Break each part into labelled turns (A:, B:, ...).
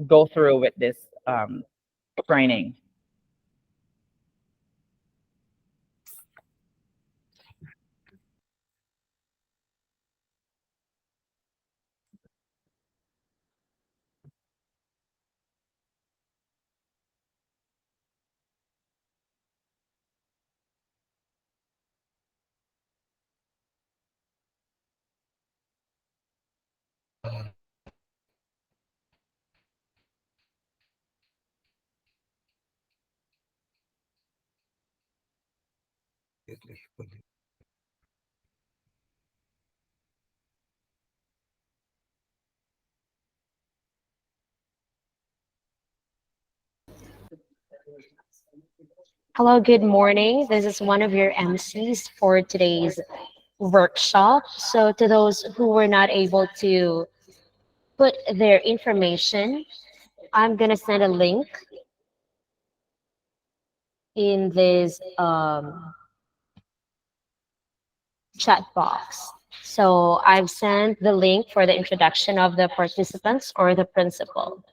A: go through with this training.
B: Hello, good morning. This is one of your MCs for today's workshop. So, to those who were not able to put their information, I'm going to send a link in this chat box. So, I've sent the link for the introduction of the participants or the principal.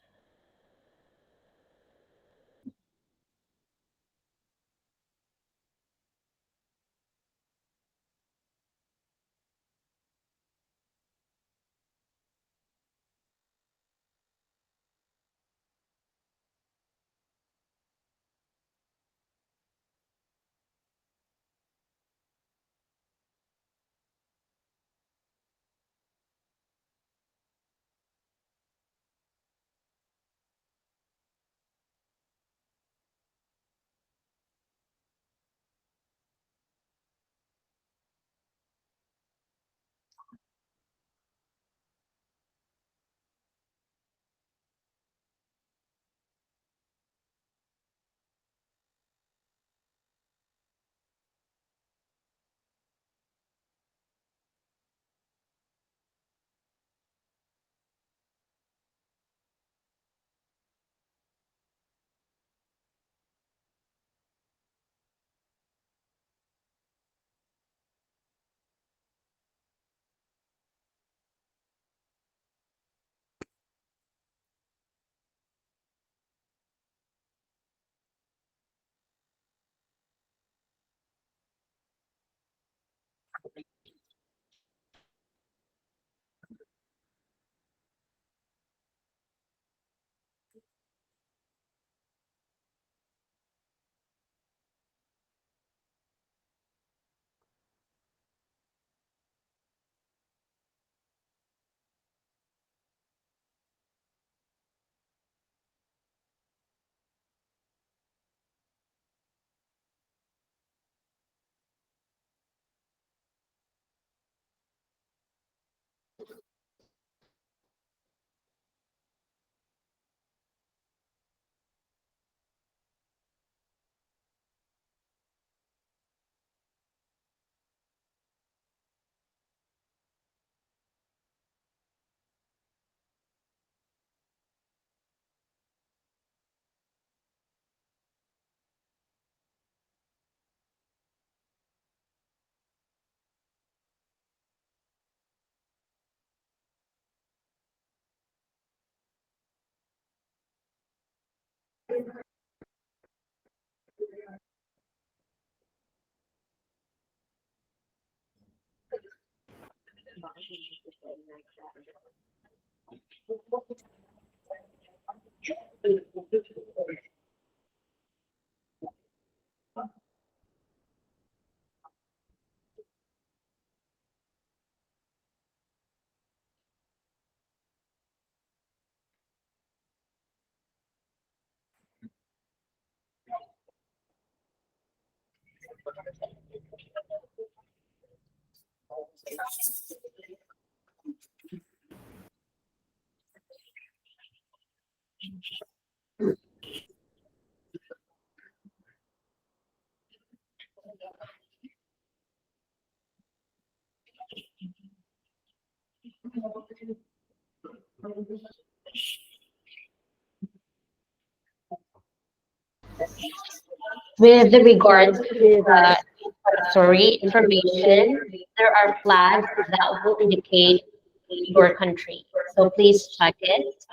B: With regards to the introductory information, there are flags that will indicate your country. So please check it.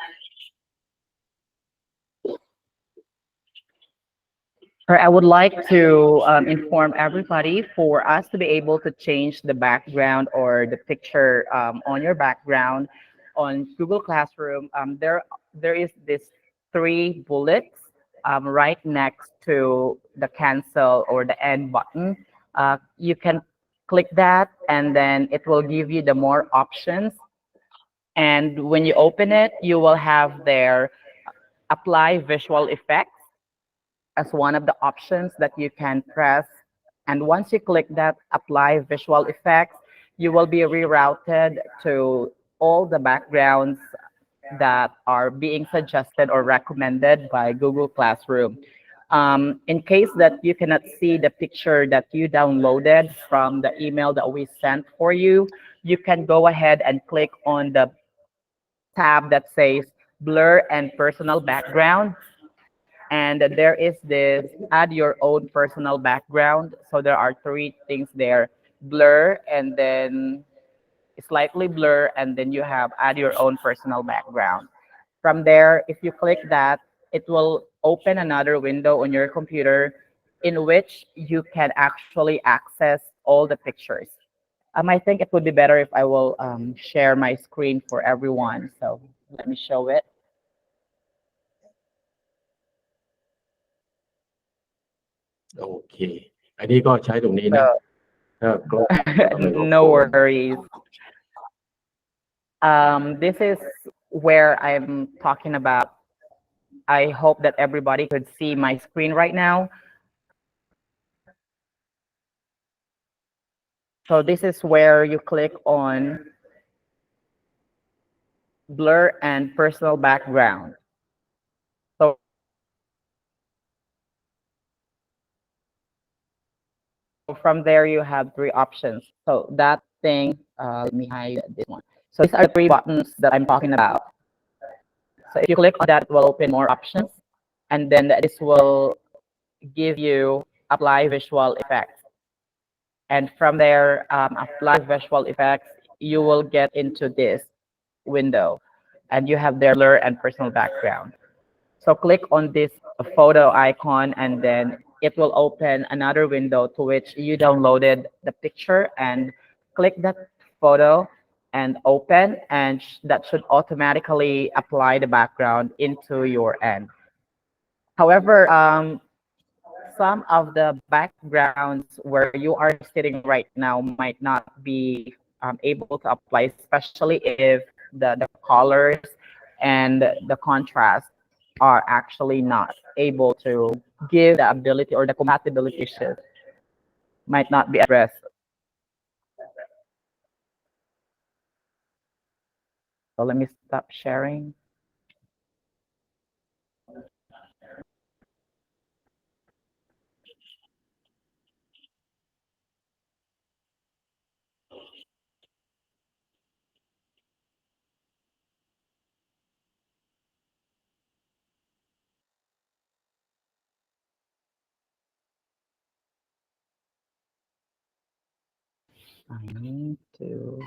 A: Or I would like to inform everybody for us to be able to change the background or the picture on your background on Google Classroom. There is this three bullets right next to the cancel or the end button. You can click that, and then it will give you the more options. And when you open it, you will have there apply visual effects as one of the options that you can press. And once you click that apply visual effects, you will be rerouted to all the backgrounds that are being suggested or recommended by Google Classroom. In case that you cannot see the picture that you downloaded from the email that we sent for you can go ahead and click on the tab that says blur and personal background, and there is this add your own personal background. So there are three things there: blur, and then slightly blur, and then you have add your own personal background. From there, if you click that, it will open another window on your computer in which you can actually access all the pictures. I think it would be better if I will share my screen for everyone. So let me show it.
C: Okay. อันนี้ก็ใช้ตรงนี้นะ
A: So
C: ถ้ากล้องเราไม่รบกวน
A: no worries. This is where I'm talking about. I hope that everybody could see my screen right now. So this is where you click on blur and personal background. So from there, you have three options. So that thing, let me hide this one. So these are the three buttons that I'm talking about. So if you click on that, it will open more options. And then this will give you apply visual effects. And from there, apply visual effects, you will get into this window. And you have their blur and personal background. So click on this photo icon, and then it will open another window to which you downloaded the picture, and click that photo and open, and that should automatically apply the background into your end. However, some of the backgrounds where you are sitting right now might not be able to apply, especially if the colors and the contrast are actually not able to give the ability, or the compatibility issues might not be addressed. So let me stop sharing. I need to.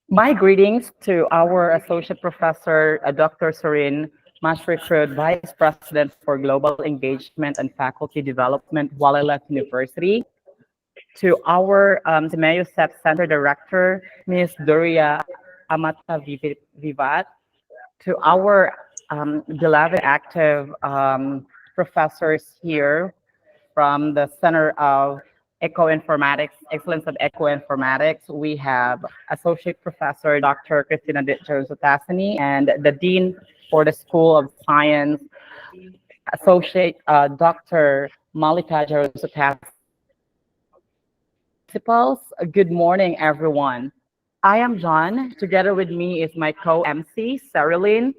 A: My greetings to our Associate Professor, Dr. Sorin Mashrikrud, Vice President for Global Engagement and Faculty Development, Walilat University. To our Timeo SEP Center Director, Ms. Doria Amata Vivat. To our beloved active professors here from the Center of Ecoinformatics, Excellence of Ecoinformatics, we have Associate Professor Dr. Christina Joseph-Tassani, and the Dean for the School of Science, Associate Dr. Malika Joseph-Tassani. Principals, good morning, everyone. I am John. Together with me is my co-MC, Sarilyn,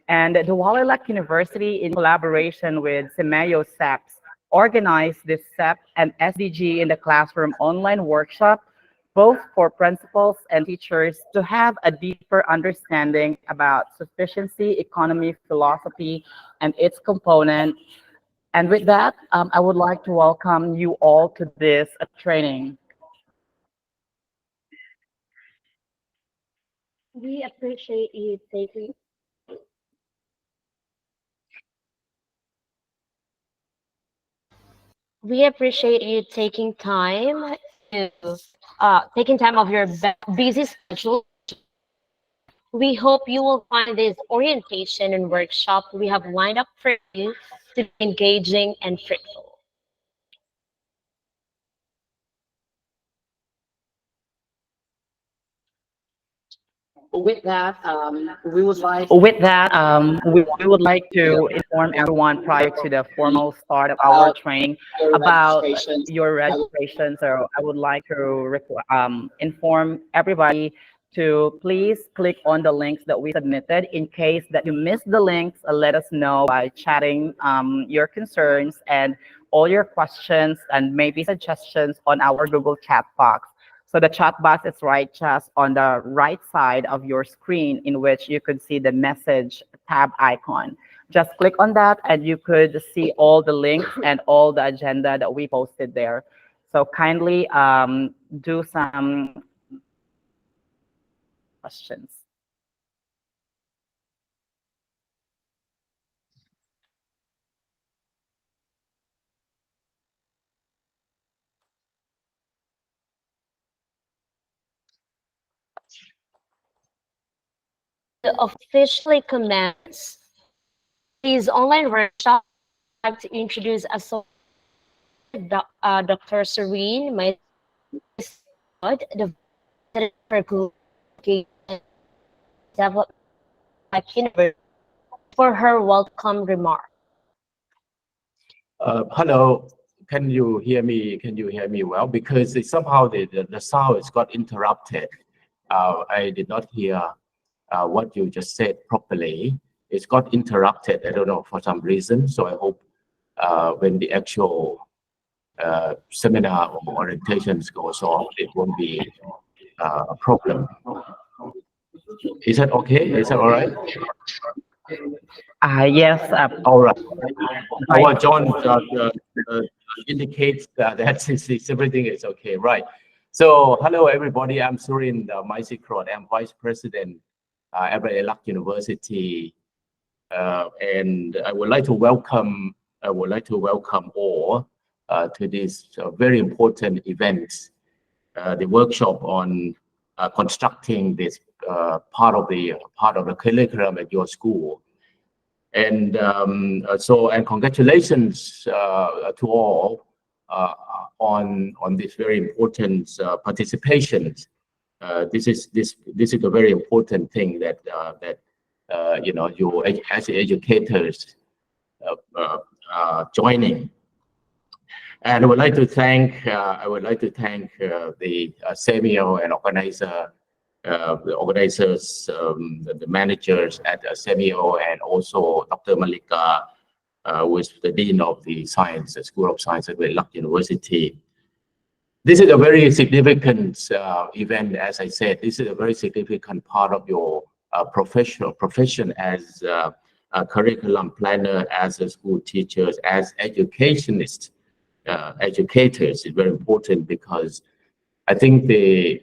A: and the Walilat University, in collaboration with Simeo SEPs, organized this SEP and SDG in the Classroom online workshop, both for principals and teachers to have a deeper understanding about sufficiency, economy, philosophy, and its component. And with that, I would like to welcome you all to this training.
B: We appreciate you taking we appreciate you taking time of your busy schedule. We hope you will find this orientation and workshop we have lined up for you to be engaging and fruitful.
A: With that, we would like to inform everyone prior to the formal start of our training about your registration. So I would like to inform everybody to please click on the links that we submitted. In case that you missed the links, let us know by chatting your concerns and all your questions and maybe suggestions on our Google chat box. So the chat box is right just on the right side of your screen in which you could see the message tab icon. Just click on that and you could see all the links and all the agenda that we posted there. So kindly do some questions.
B: To officially commence these online workshops, I'd like to introduce Dr. Serene, my the Vice for Google Education Development at University, for her welcome remark.
C: Hello, can you hear me? Can you hear me well? Because somehow the sound has got interrupted. I did not hear what you just said properly. It's got interrupted. I don't know for some reason. So I hope when the actual seminar or orientations goes on, it won't be a problem. Is that okay? Is that all right?
A: Yes.
C: All right.
A: Right.
C: Our John indicates that everything is okay, right? So hello everybody. I'm Surin Maisikrot. I'm Vice President at Elak University, and I would like to welcome all to this very important event, the workshop on constructing this part of the curriculum at your school. And and congratulations to all on this very important participation. This is a very important thing that you as educators joining. And I would like to thank the SEMIO and the organizers, the managers at SEMIO, and also Dr. Malika, who is the Dean of the School of Science at Elak University. This is a very significant event, as I said. This is a very significant part of your profession as a curriculum planner, as a school teachers, as educationists, educators. Is very important because I think the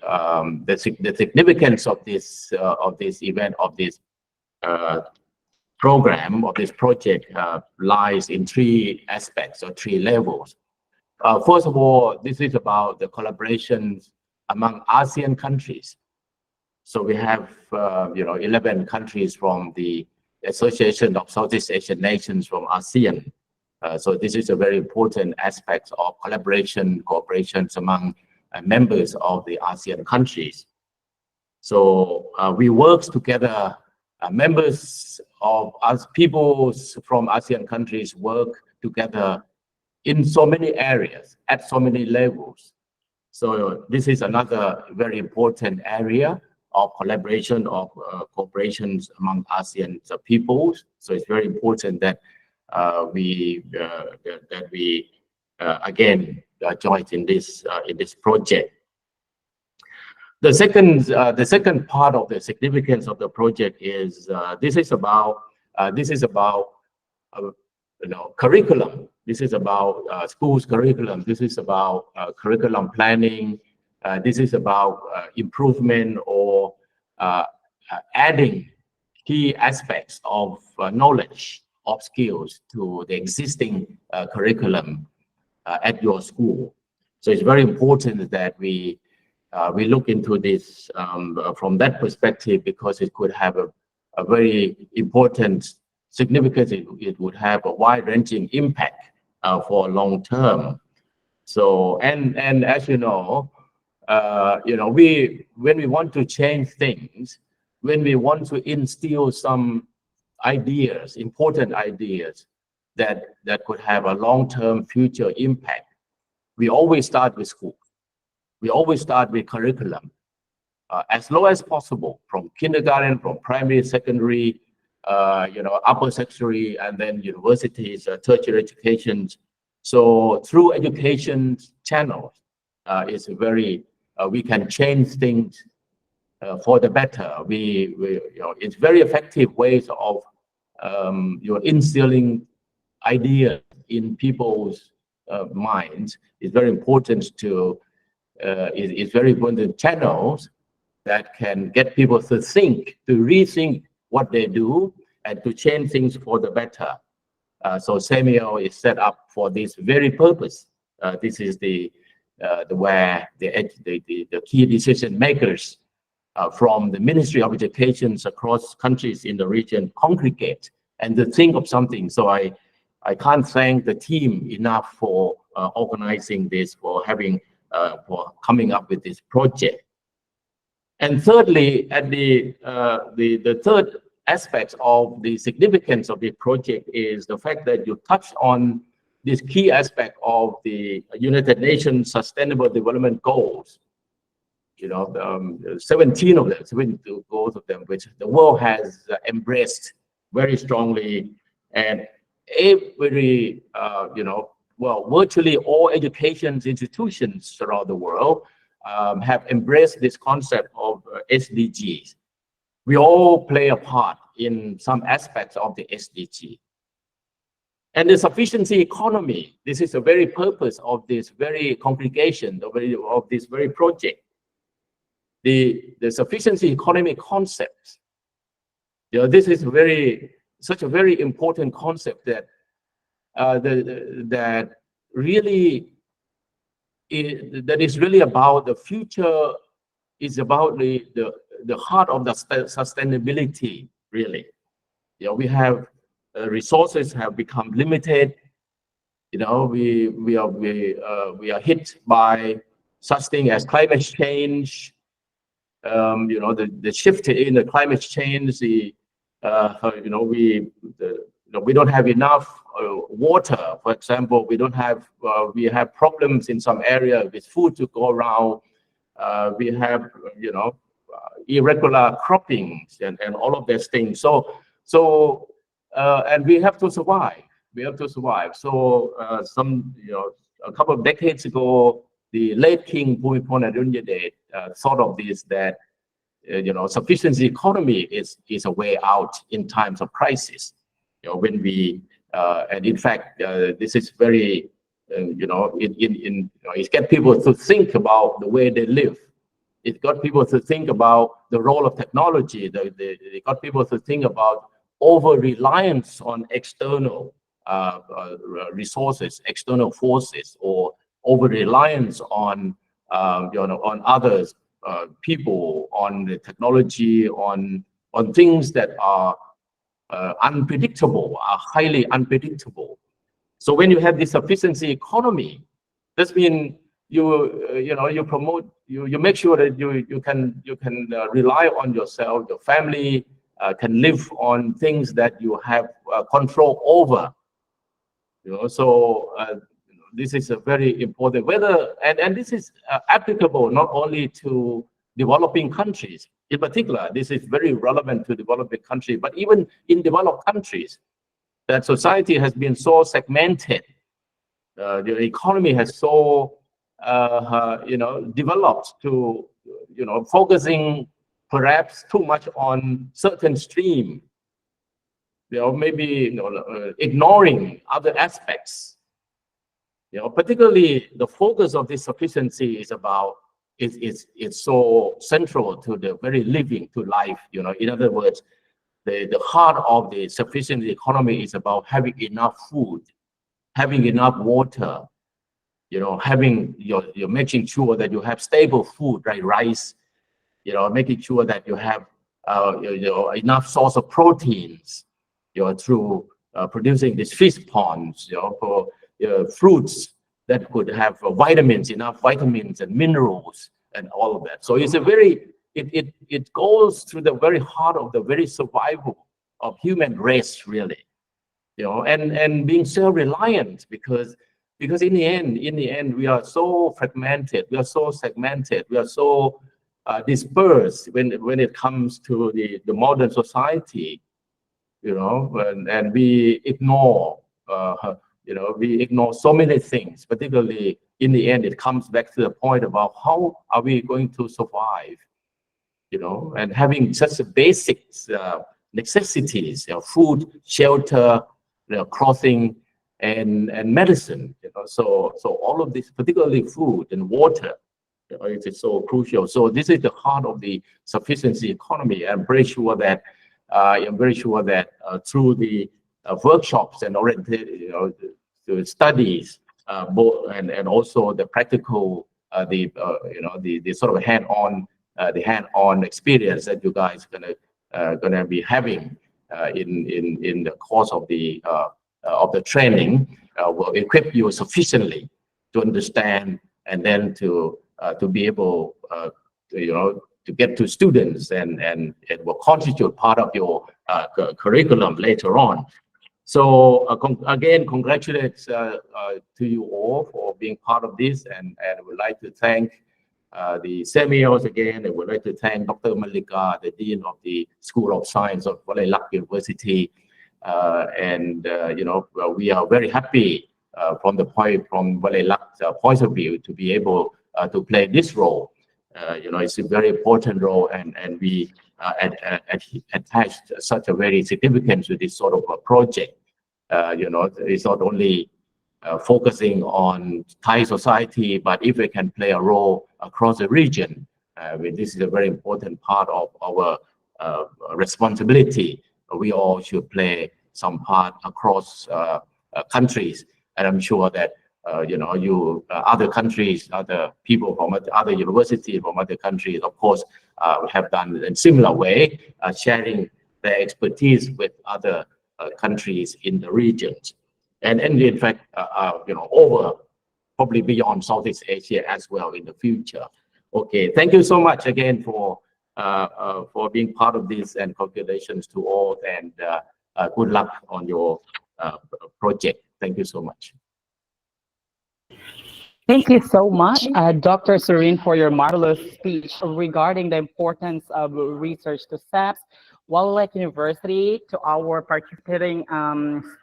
C: significance of this event, of this program, of this project lies in three aspects or three levels. First of all, this is about the collaborations among ASEAN countries. So we have 11 countries from the Association of Southeast Asian Nations from ASEAN. So this is a very important aspect of cooperations among members of the ASEAN countries. So we work together, members of us, people from ASEAN countries work together in so many areas, at so many levels. So this is another very important area of collaboration, of cooperations among ASEAN peoples. So it's very important that we again join in this project. The second part of the significance of the project is this is about curriculum. This is about schools curriculum. This is about curriculum planning. This is about improvement or adding key aspects of knowledge, of skills to the existing curriculum at your school. So it's very important that we look into this from that perspective, because it could have a very important significance. It would have a wide-ranging impact for long term. So, and as we when we want to change things, when we want to instill some ideas, important ideas that could have a long-term future impact, we always start with school. We always start with curriculum, as low as possible, from kindergarten, from primary, secondary, upper secondary, and then universities, tertiary education. So through education channels, is very we can change things for the better. It's very effective ways of instilling ideas in people's minds. It's very important to it's very important channels that can get people to think, to rethink what they do, and to change things for the better. So Samuel is set up for this very purpose. This is the where the key decision makers from the Ministry of Education across countries in the region congregate and to think of something. So I can't thank the team enough for organizing this, for having for coming up with this project. And thirdly, at the third aspect of the significance of the project is the fact that you touched on this key aspect of the United Nations Sustainable Development Goals. 17 of them, 72 goals of them, which the world has embraced very strongly, and every virtually all education institutions around the world have embraced this concept of SDGs. We all play a part in some aspects of the SDG. And the sufficiency economy, this is the very purpose of this very congregation, of this very project. The sufficiency economy concept, this is such a very important concept that that is really about the future, is about the heart of the sustainability, really. We have resources have become limited. We are hit by such thing as climate change. The shift in the climate change. We don't have enough water. For example, we have problems in some area with food to go around. We have irregular croppings and all of these things. So and we have to survive. So a couple of decades ago, the late King Bhumibol Adulyadej thought of this, that sufficiency economy is a way out in times of crisis. When we and in fact this is very it gets people to think about the way they live. It got people to think about the role of technology. It got people to think about over-reliance on external resources, external forces, or over-reliance on others, people, on the technology, on things that are unpredictable, are highly unpredictable. So when you have this sufficiency economy, this means you promote, you make sure that you can rely on yourself. Your family can live on things that you have control over. This is a very important, and this is applicable not only to developing countries. In particular, this is very relevant to developing countries, but even in developed countries, that society has been so segmented. The economy has so developed to focusing perhaps too much on certain stream, maybe ignoring other aspects. Particularly the focus of this sufficiency is about is so central to the very living to life. In other words, the heart of the sufficient economy is about having enough food, having enough water, having you're making sure that you have stable food, right? Rice, making sure that you have enough source of proteins, through producing these fish ponds, for fruits that could have vitamins, enough vitamins and minerals and all of that. So it's a very, it goes to the very heart of the very survival of human race, really, and being self-reliant, because in the end, we are so fragmented, we are so segmented, we are so dispersed when it comes to the modern society, and we ignore, we ignore so many things. Particularly in the end, it comes back to the point about how are we going to survive, and having such a basics necessities, food, shelter, clothing, and medicine. So all of this, particularly food and water, it is so crucial. So this is the heart of the sufficiency economy. I'm very sure that through the workshops and already the studies, both and also the practical, the sort of hands-on experience that you guys gonna be having in the course of the training, will equip you sufficiently to understand, and then to be able to get to students, and it will constitute part of your curriculum later on. So again, congratulations to you all for being part of this, and I would like to thank the seminars again. I would like to thank Dr. Malika, the Dean of the School of Science of Walayalak University, and we are very happy from Walayalak's point of view to be able to play this role. It's a very important role, and we attached such a very significance to this sort of a project. It's not only focusing on Thai society, but if we can play a role across the region, this is a very important part of our responsibility. We all should play some part across countries, and I'm sure that other countries, other people from other universities from other countries, of course, have done in similar way, sharing their expertise with other countries in the regions, and in fact, over probably beyond Southeast Asia as well in the future. Okay, thank you so much again for being part of this, and congratulations to all, and good luck on your project. Thank you so much.
A: Thank you so much, Dr. Serene, for your marvelous speech regarding the importance of research to SEPs, Walayalak University, to our participating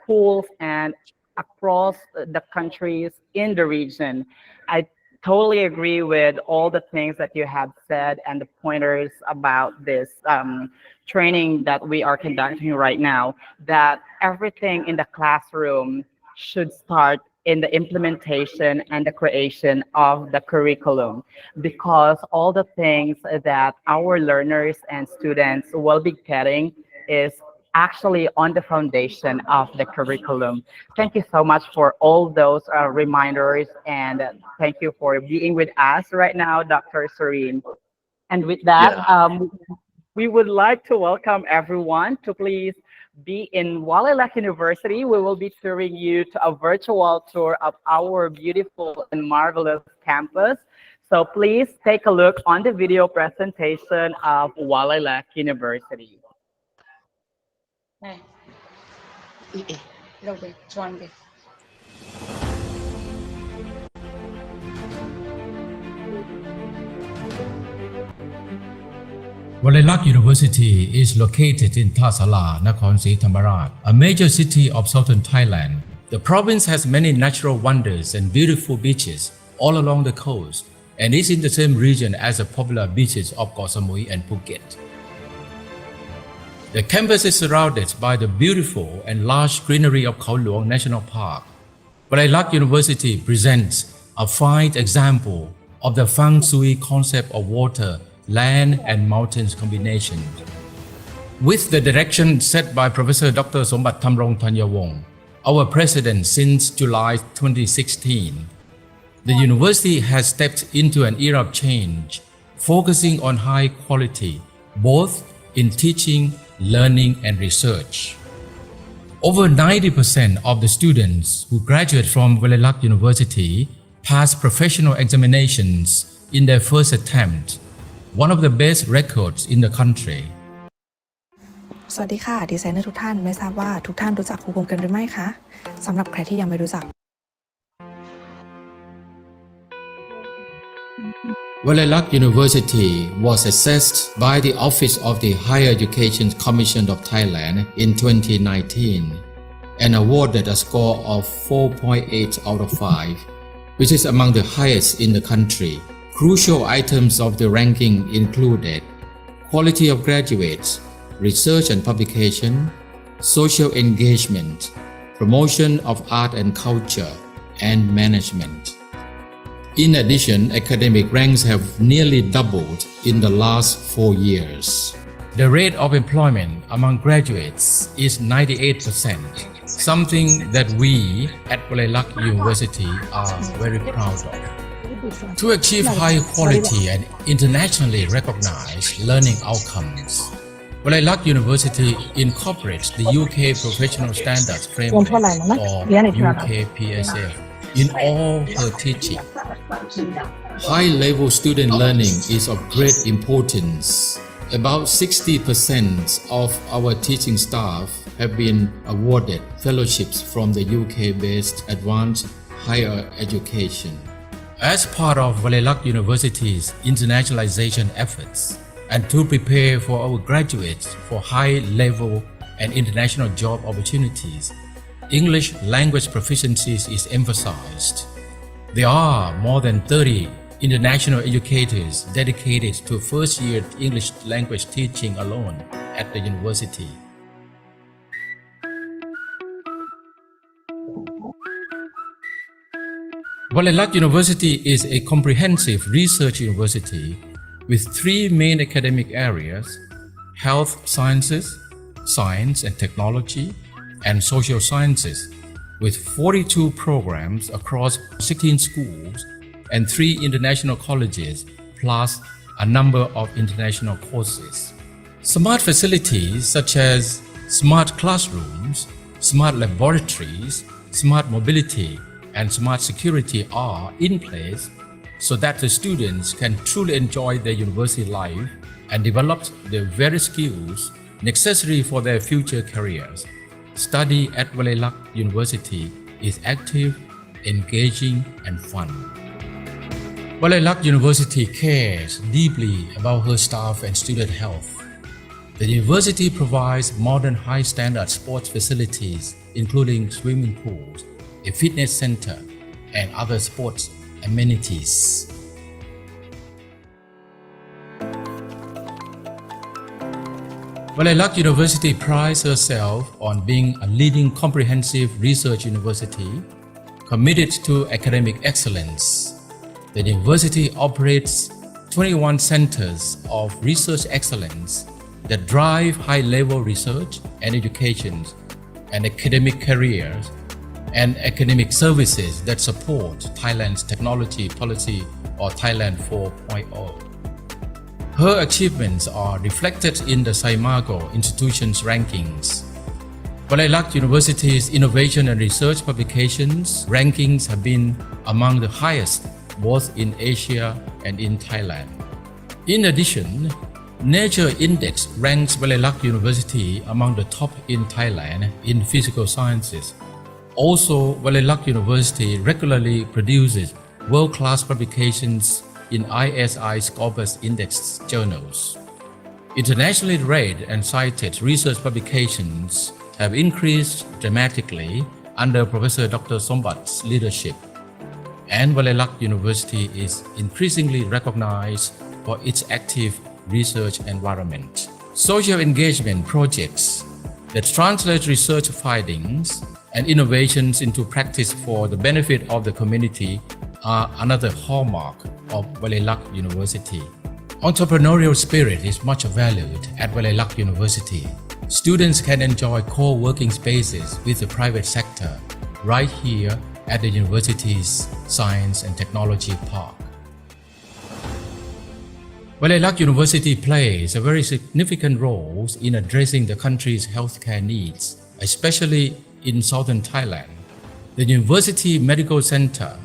A: schools, and across the countries in the region. I totally agree with all the things that you have said and the pointers about this training that we are conducting right now, that everything in the classroom should start in the implementation and the creation of the curriculum, because all the things that our learners and students will be getting is actually on the foundation of the curriculum. Thank you so much for all those reminders, and thank you for being with us right now, Dr. Serene. And with that, we would like to welcome everyone to please be in Walayalak University. We will be touring you to a virtual tour of our beautiful and marvelous campus. So please take a look on the video presentation of Walayalak University.
D: Walayalak University is located in Thasala, Nakhon Si Thammarat, a major city of southern Thailand. The province has many natural wonders and beautiful beaches all along the coast, and is in the same region as the popular beaches of Koh Samui and Phuket. The campus is surrounded by the beautiful and large greenery of Khao Luang National Park. Walayalak University presents a fine example of the feng shui concept of water, land, and mountains combination. With the direction set by Professor Dr. Sombat Thamrong Thanyawong, our president since July 2016, the university has stepped into an era of change, focusing on high quality, both in teaching, learning, and research. Over 90% of the students who graduate from Valelak University pass professional examinations in their first attempt, one of the best records in the country.
E: สวัสดีค่ะดีไซเนอร์ทุกท่านไม่ทราบว่าทุกท่านรู้จักครูกรมกันหรือไม่คะสำหรับใครที่ยังไม่รู้จัก
D: Valelak University was assessed by the Office of the Higher Education Commission of Thailand in 2019 and awarded a score of 4.8 out of 5, which is among the highest in the country. Crucial items of the ranking included quality of graduates, research and publication, social engagement, promotion of art and culture, and management. In addition, academic ranks have nearly doubled in the last 4 years. The rate of employment among graduates is 98%, something that we at Valelak University are very proud of. To achieve high quality and internationally recognized learning outcomes, Valelak University incorporates the UK Professional Standards Framework or UKPSF in all her teaching. High-level student learning is of great importance. About 60% of our teaching staff have been awarded fellowships from the UK-based Advanced Higher Education. As part of Valelak University's internationalization efforts, and to prepare for our graduates for high-level and international job opportunities, English language proficiencies is emphasized. There are more than 30 international educators dedicated to first-year English language teaching alone at the university. Valelak University is a comprehensive research university with 3 main academic areas: health sciences, science and technology, and social sciences, with 42 programs across 16 schools and 3 international colleges, plus a number of international courses. Smart facilities such as smart classrooms, smart laboratories, smart mobility, and smart security are in place so that the students can truly enjoy their university life and develop the various skills necessary for their future careers. Study at Valelak University is active, engaging, and fun. Valelak University cares deeply about her staff and student health. The university provides modern high-standard sports facilities, including swimming pools, a fitness center, and other sports amenities. Valelak University prides herself on being a leading comprehensive research university committed to academic excellence. The university operates 21 centers of research excellence that drive high-level research and education and academic careers and academic services that support Thailand's technology policy or Thailand 4.0. Her achievements are reflected in the Saimago Institutions rankings. Valelak University's innovation and research publications rankings have been among the highest both in Asia and in Thailand. In addition, Nature Index ranks Valelak University among the top in Thailand in physical sciences. Also, Valelak University regularly produces world-class publications in ISI Scopus Index journals. Internationally rated and cited research publications have increased dramatically under Professor Dr. Sombat's leadership, and Valelak University is increasingly recognized for its active research environment. Social engagement projects that translate research findings and innovations into practice for the benefit of the community are another hallmark of Valelak University. Entrepreneurial spirit is much valued at Valelak University. Students can enjoy co-working spaces with the private sector right here at the university's Science and Technology Park. Valelak University plays a very significant role in addressing the country's healthcare needs, especially in southern Thailand. The University Medical Center,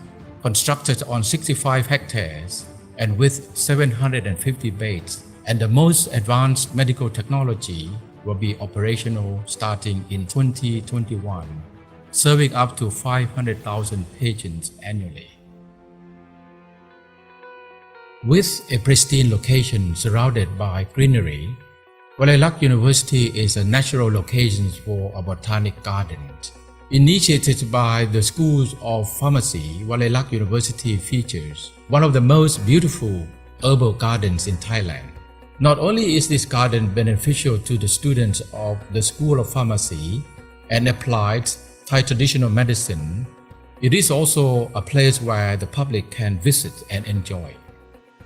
D: constructed on 65 hectares and with 750 beds, and the most advanced medical technology will be operational starting in 2021, serving up to 500,000 patients annually. With a pristine location surrounded by greenery, Valelak University is a natural location for a botanic garden. Initiated by the Schools of Pharmacy, Valelak University features one of the most beautiful herbal gardens in Thailand. Not only is this garden beneficial to the students of the School of Pharmacy and applied Thai traditional medicine, it is also a place where the public can visit and enjoy.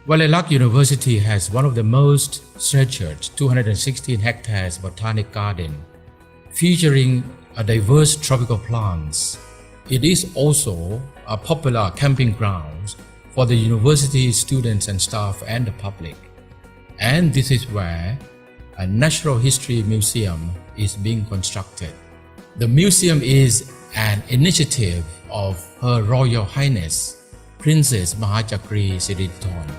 D: Valelak University has one of the most structured 216 hectares botanic garden, featuring a diverse tropical plants. It is also a popular camping ground for the university students and staff and the public. And this is where a natural history museum is being constructed. The museum is an initiative of Her Royal Highness Princess Mahachakri Siridhorn.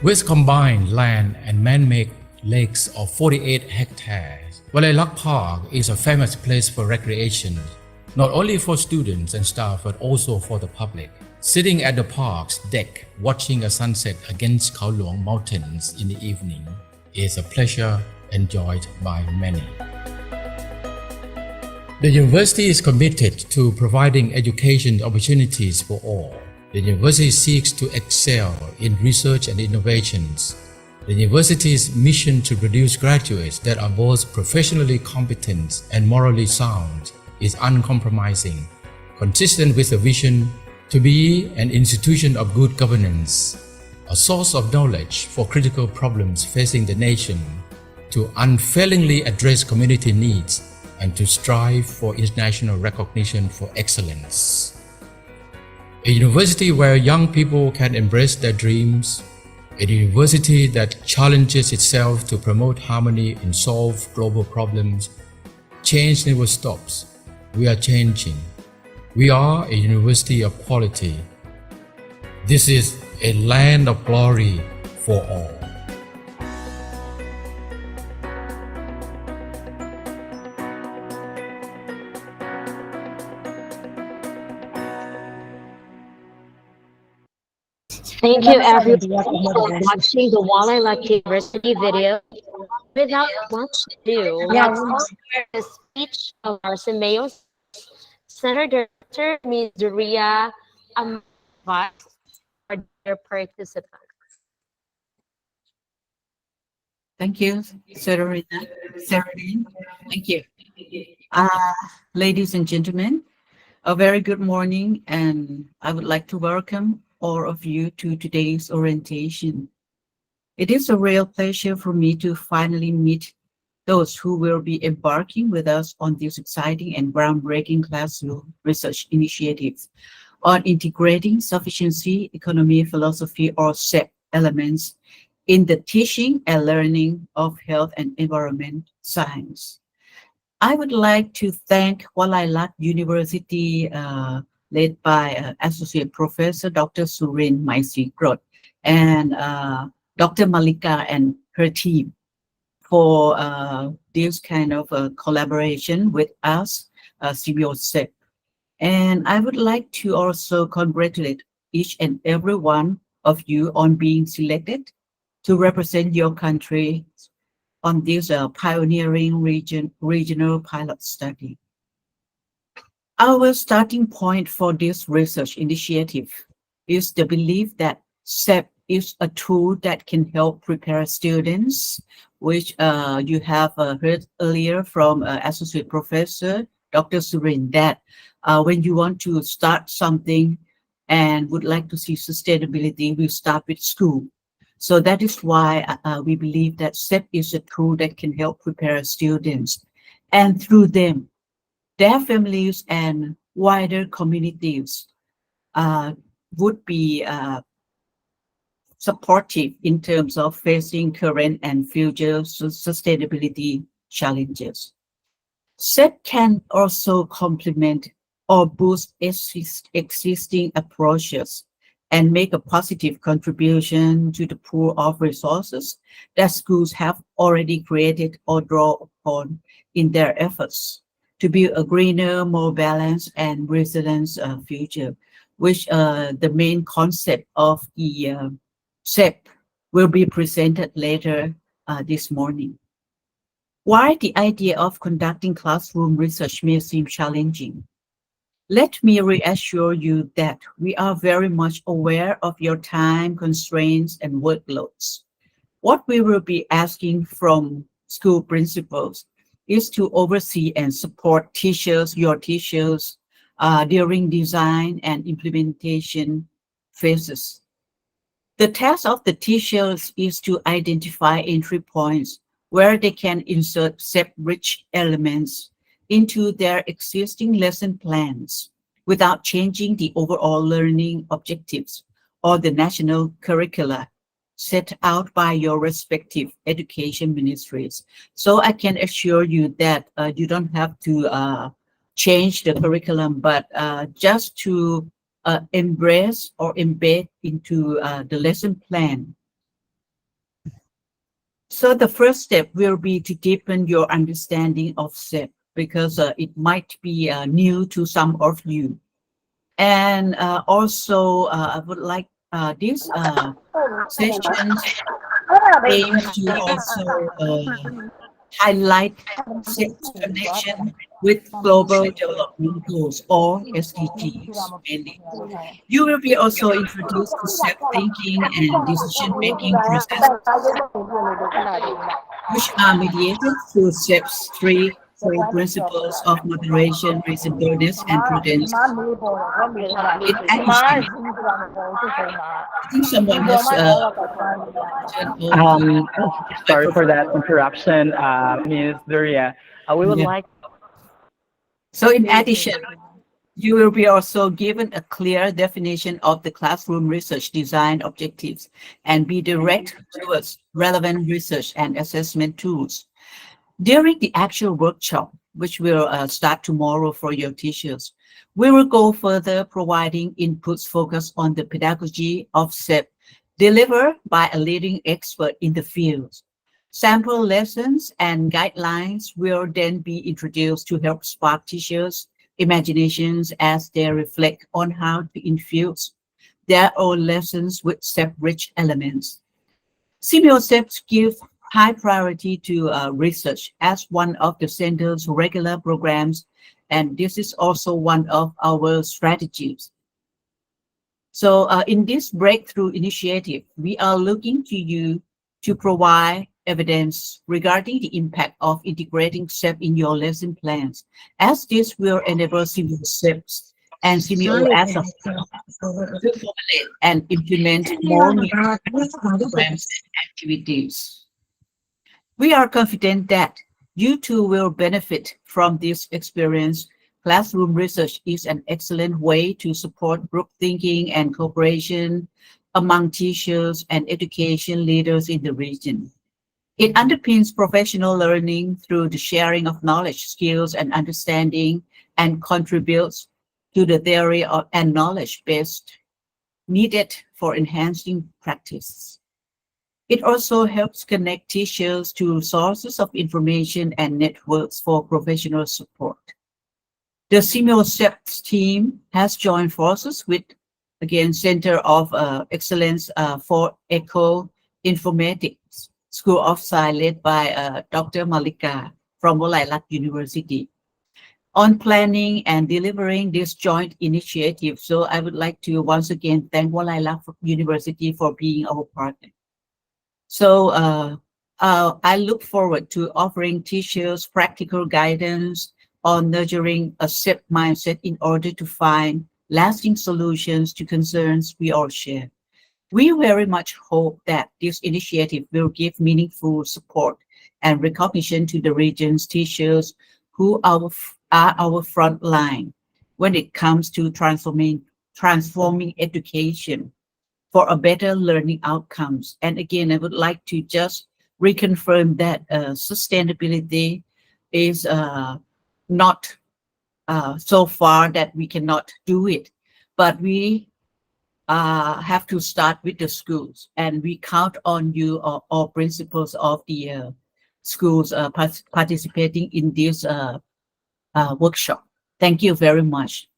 D: With combined land and man-made lakes of 48 hectares, Valelak Park is a famous place for recreation, not only for students and staff but also for the public. Sitting at the park's deck, watching a sunset against Khao Luang Mountains in the evening is a pleasure enjoyed by many. The university is committed to providing education opportunities for all. The university seeks to excel in research and innovations. The university's mission to produce graduates that are both professionally competent and morally sound is uncompromising, consistent with the vision to be an institution of good governance, a source of knowledge for critical problems facing the nation, to unfailingly address community needs, and to strive for international recognition for excellence. A university where young people can embrace their dreams, a university that challenges itself to promote harmony and solve global problems. Change never stops. We are changing. We are a university of quality. This is a land of glory for all.
B: Thank you everyone for watching the Valelak University video. Without much ado, let's hear the speech of our Simeo Center Director, Ms. Ria Amvat, our dear participants.
F: Thank you, Serena. Thank you. Ladies and gentlemen, a very good morning, and I would like to welcome all of you to today's orientation. It is a real pleasure for me to finally meet those who will be embarking with us on this exciting and groundbreaking classroom research initiative on integrating sufficiency, economy, philosophy, or SEP elements in the teaching and learning of health and environment science. I would like to thank Valelak University, led by Associate Professor Dr. Surin Maisikrot and Dr. Malika and her team for this kind of collaboration with us, CBOSEP. And I would like to also congratulate each and every one of you on being selected to represent your country on this pioneering regional pilot study. Our starting point for this research initiative is the belief that SEP is a tool that can help prepare students, which you have heard earlier from Associate Professor Dr. Surin, that when you want to start something and would like to see sustainability, we start with school. So that is why we believe that SEP is a tool that can help prepare students, and through them, their families and wider communities would be supportive in terms of facing current and future sustainability challenges. SET can also complement or boost existing approaches and make a positive contribution to the pool of resources that schools have already created or draw upon in their efforts to build a greener, more balanced, and resilient future, which the main concept of the SEP will be presented later this morning. While the idea of conducting classroom research may seem challenging, let me reassure you that we are very much aware of your time constraints and workloads. What we will be asking from school principals is to oversee and support teachers, your teachers, during design and implementation phases. The task of the teachers is to identify entry points where they can insert SEP-rich elements into their existing lesson plans without changing the overall learning objectives or the national curricula set out by your respective education ministries. So I can assure you that you don't have to change the curriculum, but just to embrace or embed into the lesson plan. So the first step will be to deepen your understanding of SEP because it might be new to some of you. And also, I would like these sessions aim to also highlight SEP's connection with Global Development Goals or SDGs mainly. You will be also introduced to SEP thinking and decision-making processes, which are mediated through SEP's three core principles of moderation, reasonableness, and prudence. In addition, I think someone has turned off the
A: Sorry for that
F: microphone.
A: interruption, Ms. Duria. We would
F: Yeah.
A: like
F: So in addition, you will be also given a clear definition of the classroom research design objectives and be direct towards relevant research and assessment tools. During the actual workshop, which will start tomorrow for your teachers, we will go further providing inputs focused on the pedagogy of SEP delivered by a leading expert in the field. Sample lessons and guidelines will then be introduced to help spark teachers' imaginations as they reflect on how to infuse their own lessons with SEP-rich elements. SEPs give high priority to research as one of the center's regular programs, and this is also one of our strategies. So in this breakthrough initiative, we are looking to you to provide evidence regarding the impact of integrating SEP in your lesson plans, as this will enable SEPs and CMO as a whole to formulate and implement more meaningful programs and activities. We are confident that you too will benefit from this experience. Classroom research is an excellent way to support group thinking and cooperation among teachers and education leaders in the region. It underpins professional learning through the sharing of knowledge, skills, and understanding, and contributes to the theory and knowledge base needed for enhancing practice. It also helps connect teachers to sources of information and networks for professional support. The SEPs team has joined forces with, again, Center of Excellence for Eco Informatics School of Science led by Dr. Malika from Wolailat University on planning and delivering this joint initiative. So I would like to once again thank Wolailat University for being our partner. So I look forward to offering teachers practical guidance, on nurturing a SEP mindset in order to find lasting solutions to concerns we all share. We very much hope that this initiative will give meaningful support and recognition to the region's teachers who are our front line when it comes to transforming education for a better learning outcomes. And again, I would like to just reconfirm that sustainability is not so far that we cannot do it, but we have to start with the schools, and we count on you, all principals of the schools participating in this workshop. Thank you very much.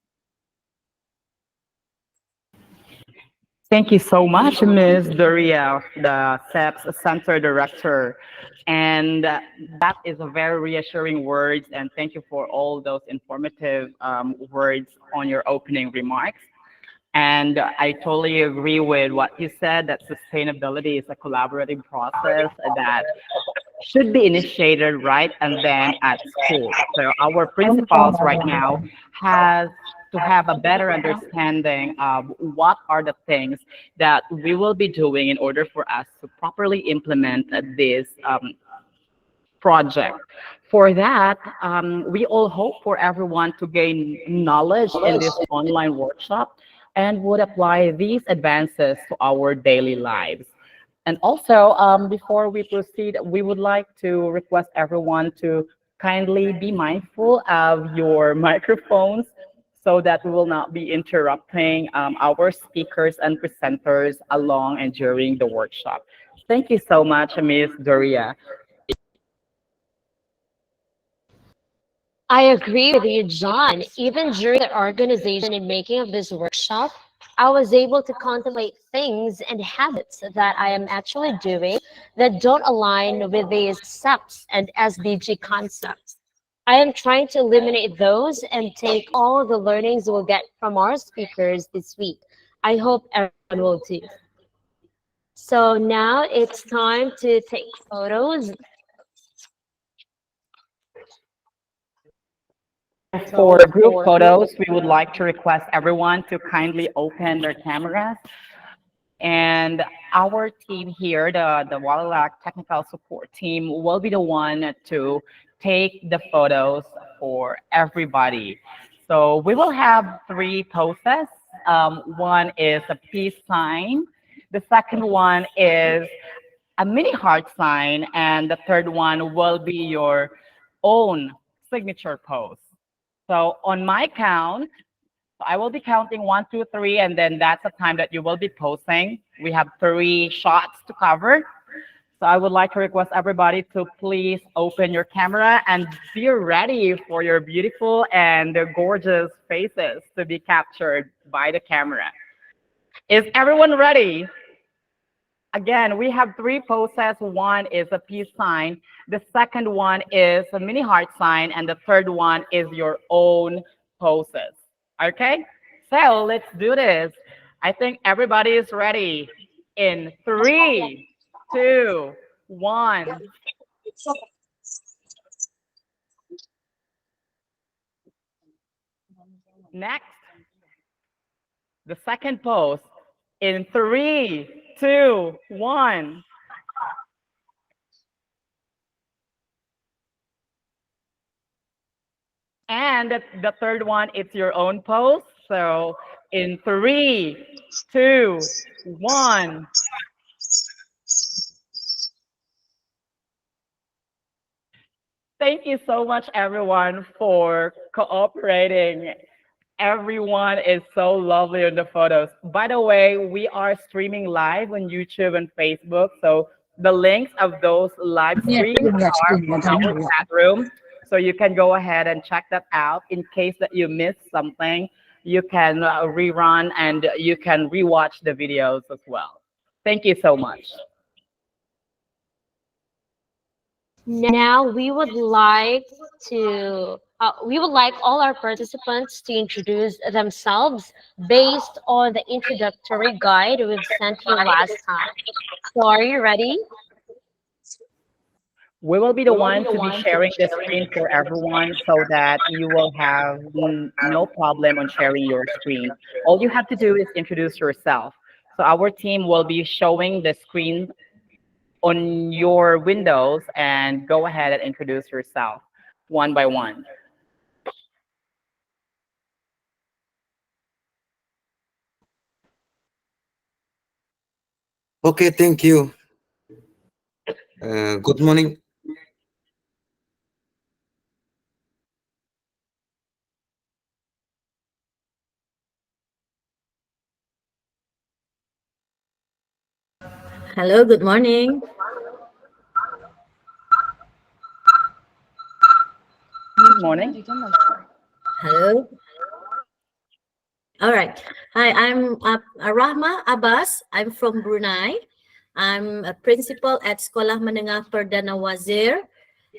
A: Thank you so much, Ms. Doria, the SEP's Center Director. And that is a very reassuring words, and thank you for all those informative words on your opening remarks. And I totally agree with what you said, that sustainability is a collaborative process that should be initiated right and then at school. So our principals right now has to have a better understanding of what are the things that we will be doing in order for us to properly implement this project. For that, we all hope for everyone to gain knowledge in this online workshop and would apply these advances to our daily lives. And also, before we proceed, we would like to request everyone to kindly be mindful of your microphones so that we will not be interrupting our speakers and presenters along and during the workshop. Thank you so much, Ms. Doria.
B: I agree with you, John. Even during the organization and making of this workshop, I was able to contemplate things and habits that I am actually doing that don't align with these SEPs and SDG concepts. I am trying to eliminate those and take all the learnings we'll get from our speakers this week. I hope everyone will too. So now it's time to take photos.
A: For group photos, we would like to request everyone to kindly open their cameras. And our team here, the Walilac Technical Support Team, will be the one to take the photos for everybody. So we will have three poses. One is a peace sign. The second one is a mini heart sign. And the third one will be your own signature pose. So on my count, I will be counting 1, 2, 3, and then that's the time that you will be posing. We have 3 shots to cover. So I would like to request everybody to please open your camera and be ready for your beautiful and gorgeous faces to be captured by the camera. Is everyone ready? Again, we have 3 poses. One is a peace sign. The second one is a mini heart sign. And the third one is your own poses. Okay? So let's do this. I think everybody is ready. In 3, 2, 1. Next, the second pose. In 3, 2, 1. And the third one, it's your own pose. So in 3, 2, 1. Thank you so much, everyone, for cooperating. Everyone is so lovely in the photos. By the way, we are streaming live on YouTube and Facebook. So the links of those live streams are in our chat room. So you can go ahead and check that out. In case that you missed something, you can rerun and you can rewatch the videos as well. Thank you so much.
B: Now we would like all our participants to introduce themselves based on the introductory guide we've sent you last time. So are you ready?
A: We will be the one to be sharing the screen for everyone so that you will have no problem on sharing your screen. All you have to do is introduce yourself. So our team will be showing the screen on your windows and go ahead and introduce yourself one by one.
G: Okay, thank you. Good morning.
H: Hello, good morning.
A: Good morning.
H: Hello. All right. Hi, I'm Rahma Abbas. I'm from Brunei. I'm a principal at Sekolah Menengah Perdana Wazir.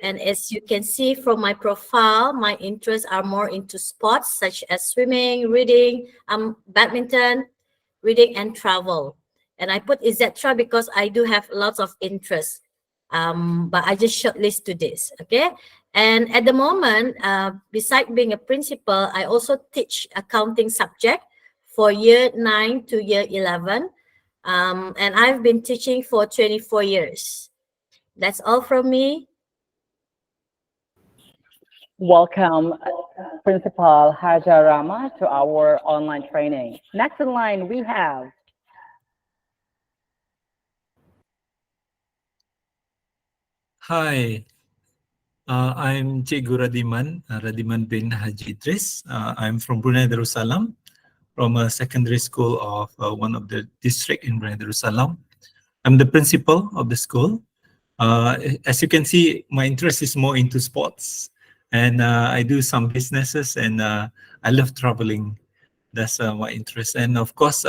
H: And as you can see from my profile, my interests are more into sports such as swimming, reading, badminton, reading, and travel. And I put etc. because I do have lots of interests. But I just shortlist to this. Okay. And at the moment, beside being a principal, I also teach accounting subject for year 9 to year 11. And I've been teaching for 24 years. That's all from me.
A: Welcome, Principal Haja Rama, to our online training. Next in line, we have
I: Hi, I'm Cikgu Radiman, Radiman bin Haji Idris. I'm from Brunei Darussalam, from a secondary school of one of the district in Brunei Darussalam. I'm the principal of the school. As you can see, my interest is more into sports, and I do some businesses, and I love traveling. That's my interest. And of course,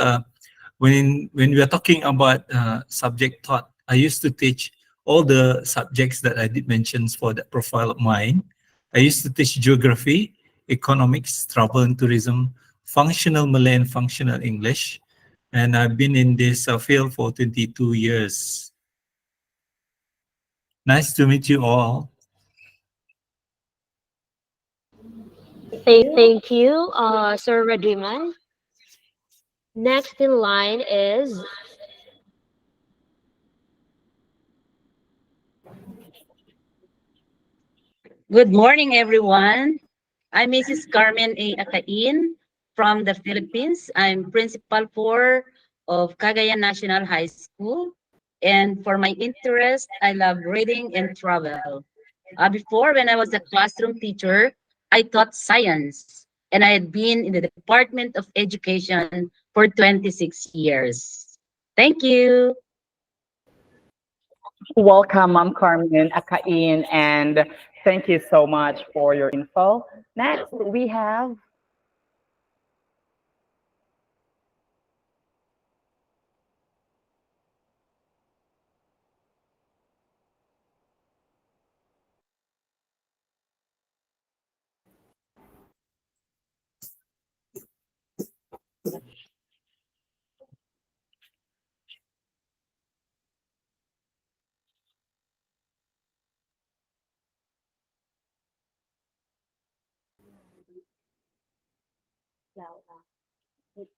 I: when we are talking about subject taught, I used to teach all the subjects that I did mention for that profile of mine. I used to teach geography, economics, travel and tourism, functional Malay and functional English. And I've been in this field for 22 years. Nice to meet you all.
B: Thank you, Sir Radiman. Next in line is
J: Good morning, everyone. I'm Mrs. Carmen A. Acain from the Philippines. I'm principal of Cagayan National High School. And for my interest, I love reading and travel. Before, when I was a classroom teacher, I taught science. And I had been in the Department of Education for 26 years. Thank you.
A: welcome, Ma'am Carmen Akain, and thank you so much for your info. Next, we have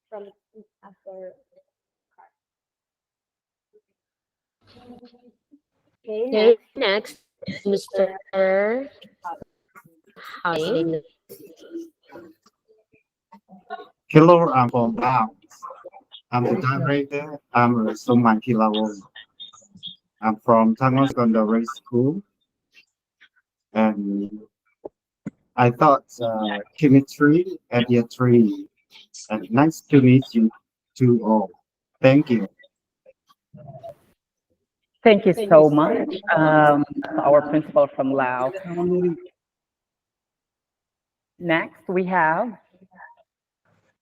B: from after. Okay, next, Mr. Hussein.
K: Hello, I'm from Laos. I'm the director. I'm Suman Kilawong. I'm from Tango Secondary School, and I taught chemistry at year 3. And nice to meet you two all. Thank you.
A: thank you so much, our principal from Laos. Next, we have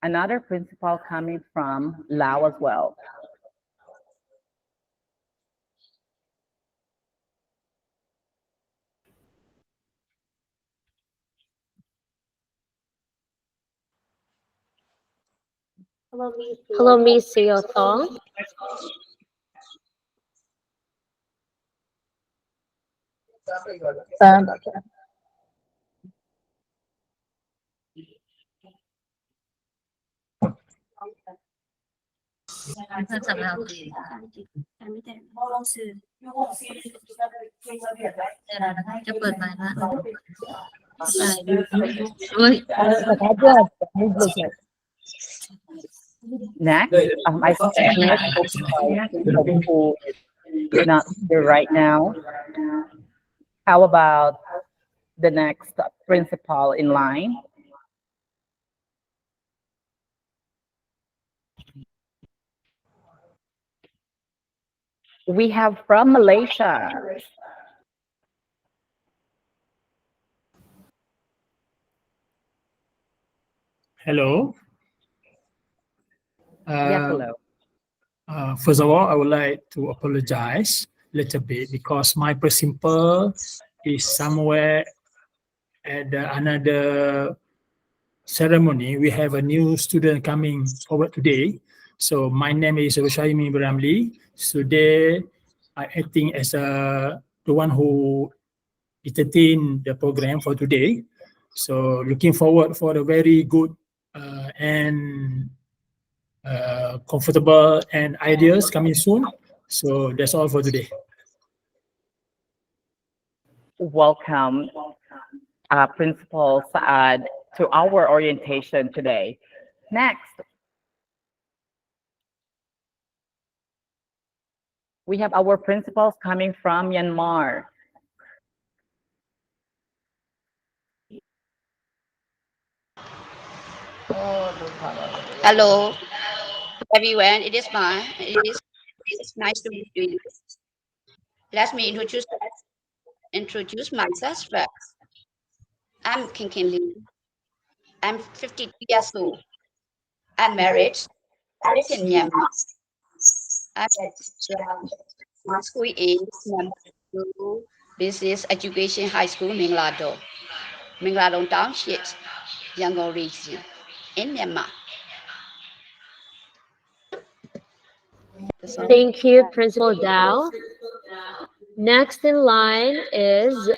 A: another principal coming from Laos as well.
B: Hello, Miss Seo Thong.
A: Next, I think Miss Hope, who is not here right now. How about the next principal in line? We have from Malaysia.
G: Hello.
A: Yes, hello.
G: First of all, I would like to apologize a little bit because my principal is somewhere at another ceremony. We have a new student coming forward today. So my name is Rushaimi Bramli. Today, I acting as the one who entertain the program for today. So looking forward for a very good and comfortable and ideas coming soon. So that's all for today.
A: Welcome, Principal Saad, to our orientation today. Next, we have our principals coming from Myanmar.
L: Hello, everyone. It's nice to meet you. Let me introduce myself first. I'm King Lee. I'm 52 years old. I'm married. I live in Myanmar. I'm at my school is Myanmar Business Education High School, Mingladong Township, Yangon region, in Myanmar. That's all.
B: Thank you, Principal Dao. Next in line is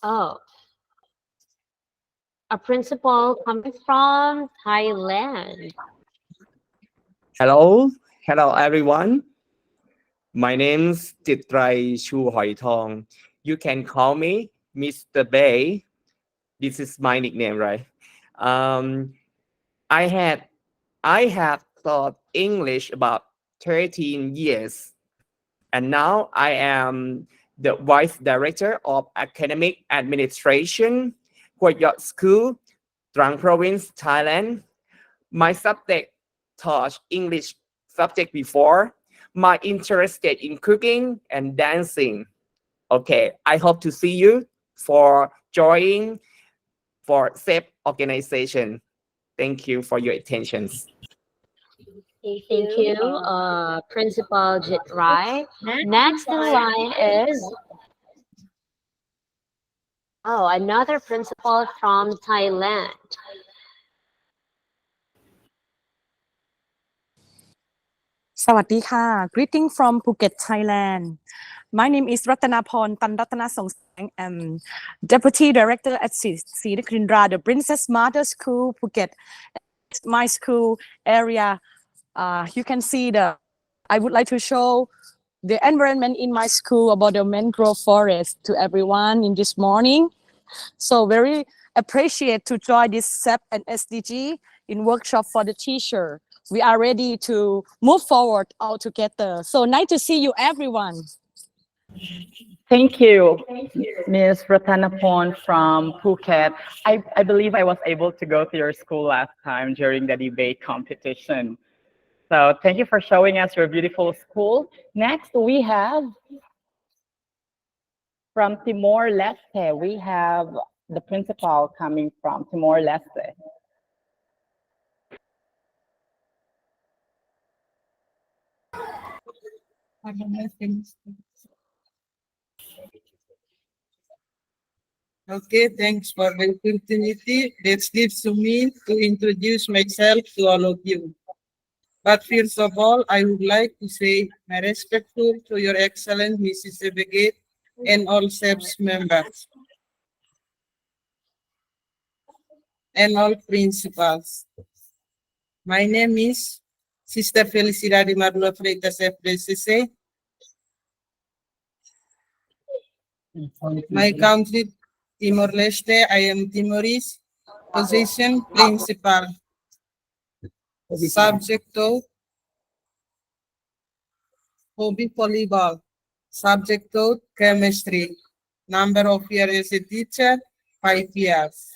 B: oh, a principal coming from Thailand.
M: Hello, hello everyone. My name's Chitrai Chu Hoi Thong. You can call me Mr. Bay. This is my nickname, right? Um, I had I have taught English about 13 years, and now I am the Vice Director of Academic Administration for your school, Trang Province, Thailand. My subject taught English subject before. My interested in cooking and dancing. Okay, I hope to see you for joining for SEP organization. Thank you for your attention.
B: Thank you, Principal Jit Rai. Next in line is another principal from Thailand.
N: Sawadee greeting from Phuket, Thailand. My name is Ratanaporn Tanratana Songsang. I'm Deputy Director at Sri the Princess Mother School, Phuket. My school area, you can see I would like to show the environment in my school about the mangrove forest to everyone in this morning. So very appreciate to join this SEP and SDG in workshop for the teacher. We are ready to move forward all together. So nice to see you, everyone.
A: Thank you, Ms. Ratanapon from Phuket. I believe I was able to go to your school last time during the debate competition. So thank you for showing us your beautiful school. Next, we have from Timor-Leste, we have the principal coming from Timor-Leste.
O: Okay, thanks for the opportunity that gives to me to introduce myself to all of you. But first of all, I would like to say my respectful to your excellent Mrs. Ebegate and all SEP's members and all principals. My name is Sister Felicidad Marula Freitas FDCC. My country, Timor-Leste, I am Timorese. Position, principal. Subject to hobby volleyball. Subject to chemistry. Number of years as a teacher, 5 years.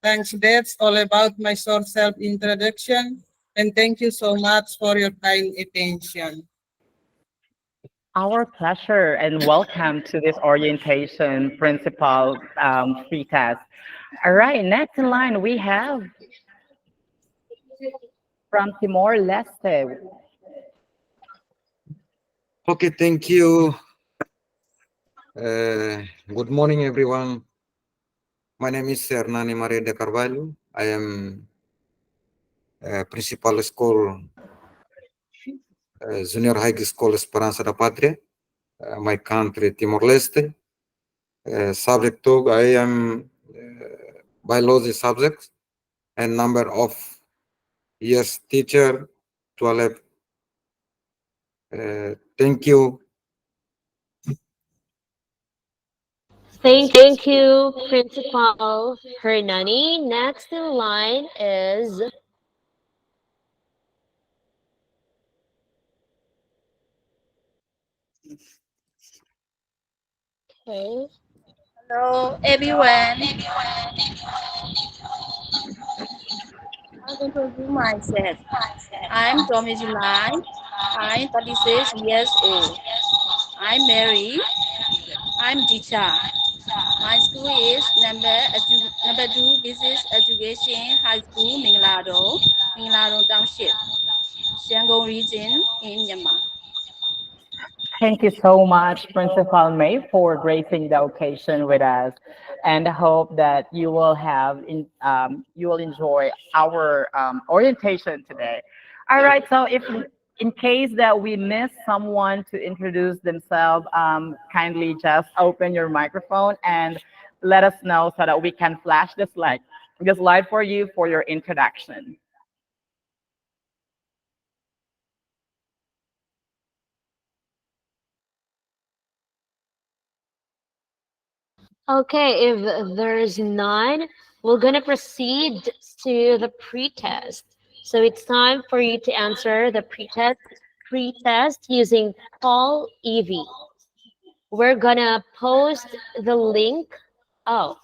O: Thanks, that's all about my short self-introduction. And thank you so much for your kind attention.
A: Our pleasure and welcome to this orientation principal free test. All right, next in line we have from Timor-Leste.
P: Okay, thank you. Good morning, everyone. My name is Hernani Maria de Carvalho. I am principal school, junior high school Esperanza da Patria, my country, Timor-Leste. Subject to, I am biology subject and number of years teacher, 12. Thank you.
B: Thank you, Principal Hernani. Next in line is okay.
Q: Hello, everyone. I'll introduce myself. I'm Tommy July. I'm 36 years old. I'm married. I'm teacher. My school is number 2 Business Education High School, Minglado Township, Siangong region in Myanmar.
A: Thank you so much, Principal May, for gracing the occasion with us, and I hope that you will you will enjoy our orientation today. All right, so if in case that we miss someone to introduce themselves, kindly just open your microphone and let us know so that we can flash the slide for you for your introduction.
B: Okay, if there's none, we're gonna proceed to the pretest. So it's time for you to answer the pretest using Call EV. We're gonna post the link. Oh,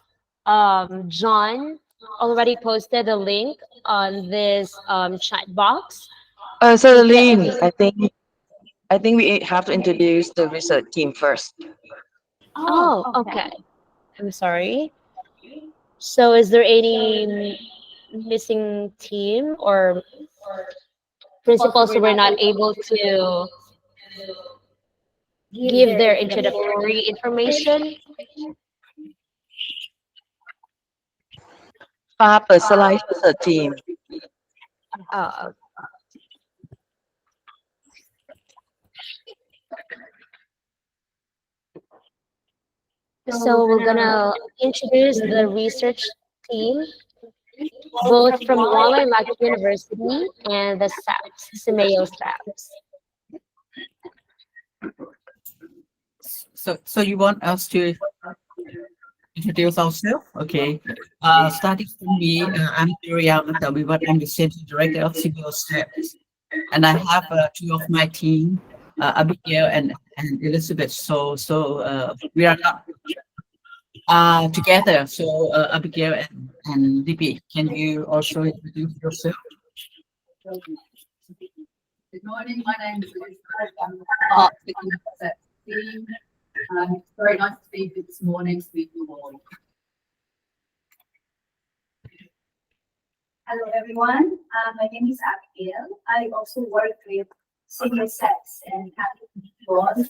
B: John already posted the link on this chat box.
R: So
B: If you
R: Lynn, I think we have to introduce the research team first.
B: Oh, okay. I'm sorry. So is there any missing team or principals who were not able to give their introductory information?
R: Personalized research team.
B: Uh, so we're gonna introduce the research team, both from Wallenlock University and the SAPS, Simeo SAPS.
F: So you want us to introduce ourselves? Okay. Starting from me, I'm Miriam Tabibat. I'm the Center Director of Civil Steps. And I have two of my team, Abigail and Elizabeth. So we are not together. So Abigail and Libby, can you also introduce yourself?
S: Good morning. My name is Liz. I'm part of the concept team. It's very nice to be here this morning, speak to you all.
T: Hello, everyone. My name is Abigail. I also work with senior sex and happy to be on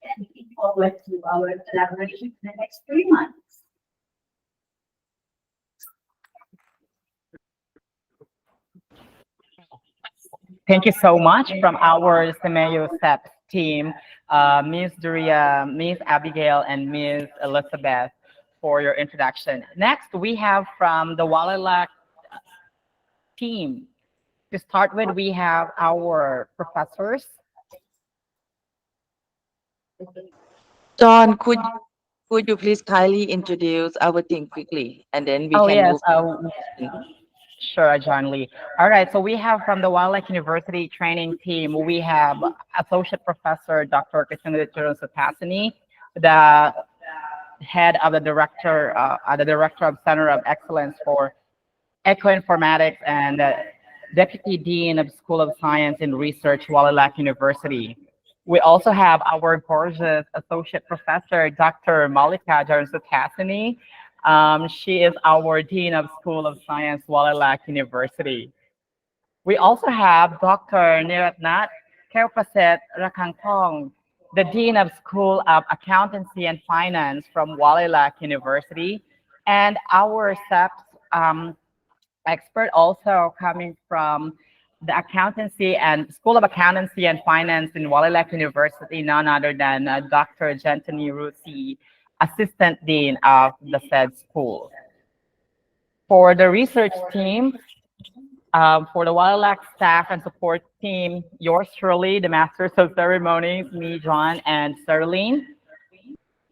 T: and looking forward to our collaboration in the next 3 months.
A: Thank you so much from our Semeo SEP team, Ms. Duria, Ms. Abigail, and Ms. Elizabeth for your introduction. Next, we have from the Walilac team. To start with, we have our professors.
R: John, could you please kindly introduce our team quickly, and then we
A: Oh,
R: can
A: yes.
R: move.
A: Sure, John Lee. All right, so we have from the Wildlife University training team, we have Associate Professor Dr. Katrina Sapasini, the head of the Director of Center of Excellence for Ecoinformatics and Deputy Dean of School of Science and Research, Walilac University. We also have our gorgeous Associate Professor, Dr. Malika Jarsutasini. She is our Dean of School of Science, Walilac University. We also have Dr. Niratnat Kerpaset Rakangtong, the Dean of School of Accountancy and Finance from Walilac University, and our SEP's expert also coming from the Accountancy and School of Accountancy and Finance in Walilac University, none other than Dr. Gentini Rusi, Assistant Dean of the said school. For the research team, for the Walilac staff and support team, yours truly, the Masters of Ceremonies, me, John, and Serlene.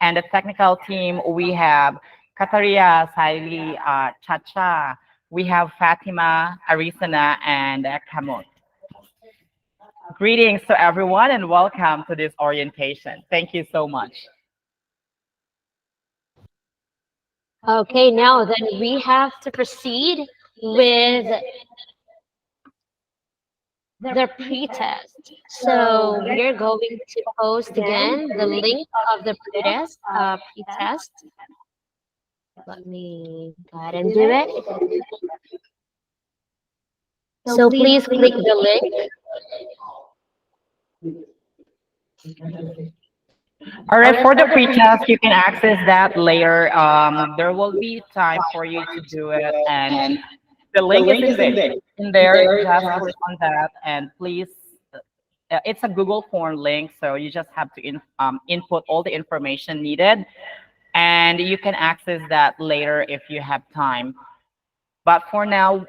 A: And the technical team, we have Kataria, Saili, Chacha, we have Fatima, Arisana, and Kamut. Greetings to everyone and welcome to this orientation. Thank you so much.
B: Okay, now then we have to proceed with the pretest. So we're going to post again the link of the pretest. Let me go ahead and do it. So please click the link.
A: All right, for the pretest, you can access that later. There will be time for you to do it, and the link is in there. Just click on that, and please, it's a Google form link, so you just have to input all the information needed, and you can access that later if you have time. But for now,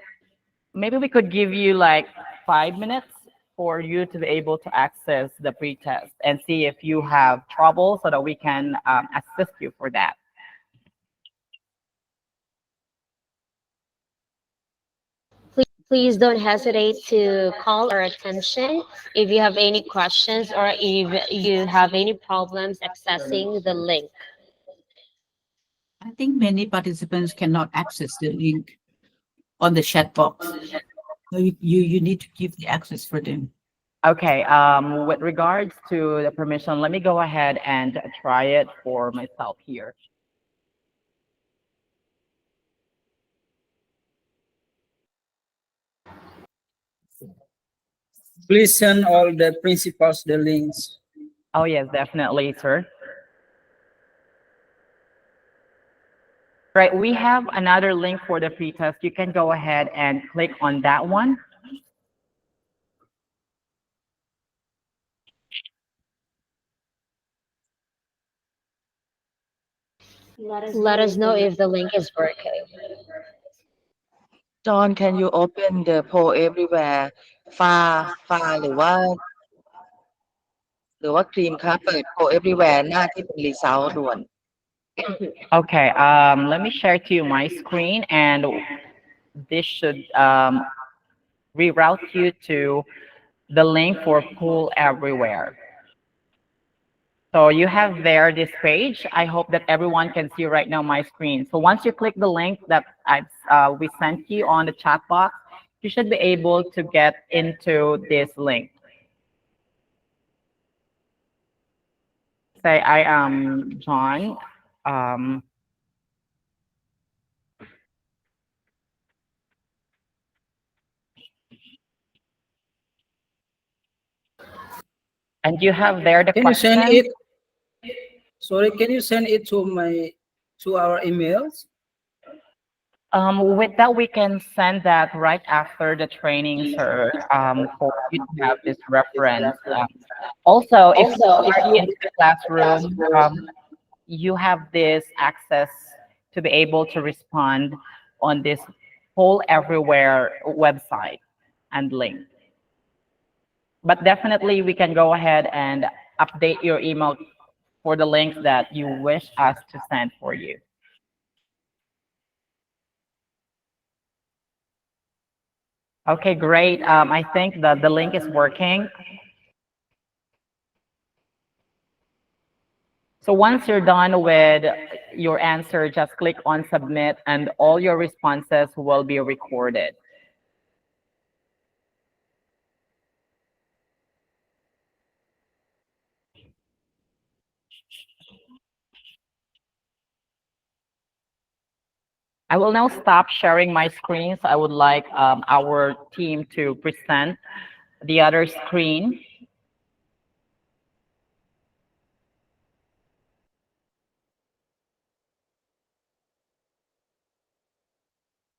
A: maybe we could give you like 5 minutes for you to be able to access the pretest and see if you have trouble so that we can assist you for that.
B: Please don't hesitate to call our attention if you have any questions or if you have any problems accessing the link.
F: I think many participants cannot access the link on the chat box. So you need to give the access for them.
A: Okay, with regards to the permission, let me go ahead and try it for myself here.
O: Please send all the principals the links.
A: Oh, yes, definitely, sir. Right, we have another link for the pretest. You can go ahead and click on that one.
B: Let us know if the link is working.
R: John, can you open the poll everywhere ฟ้าหรือว่าครีมคะเปิด poll everywhere หน้าที่เป็น result ด่วน
A: Okay, let me share to you my screen, and this should reroute you to the link for Pool Everywhere. So you have there this page. I hope that everyone can see right now my screen. So once you click the link that we sent you on the chat box, you should be able to get into this link. Say, I am John. And you have there the
O: Can you send
A: question.
O: it? Sorry, can you send it to our emails?
A: With that, we can send that right after the training, sir, for you to have this reference. Also, if you are in the classroom, you have this access to be able to respond on this whole everywhere website and link. But definitely, we can go ahead and update your email for the links that you wish us to send for you. Okay, great. I think the link is working. So once you're done with your answer, just click on submit and all your responses will be recorded. I will now stop sharing my screen. So I would like our team to present the other screen.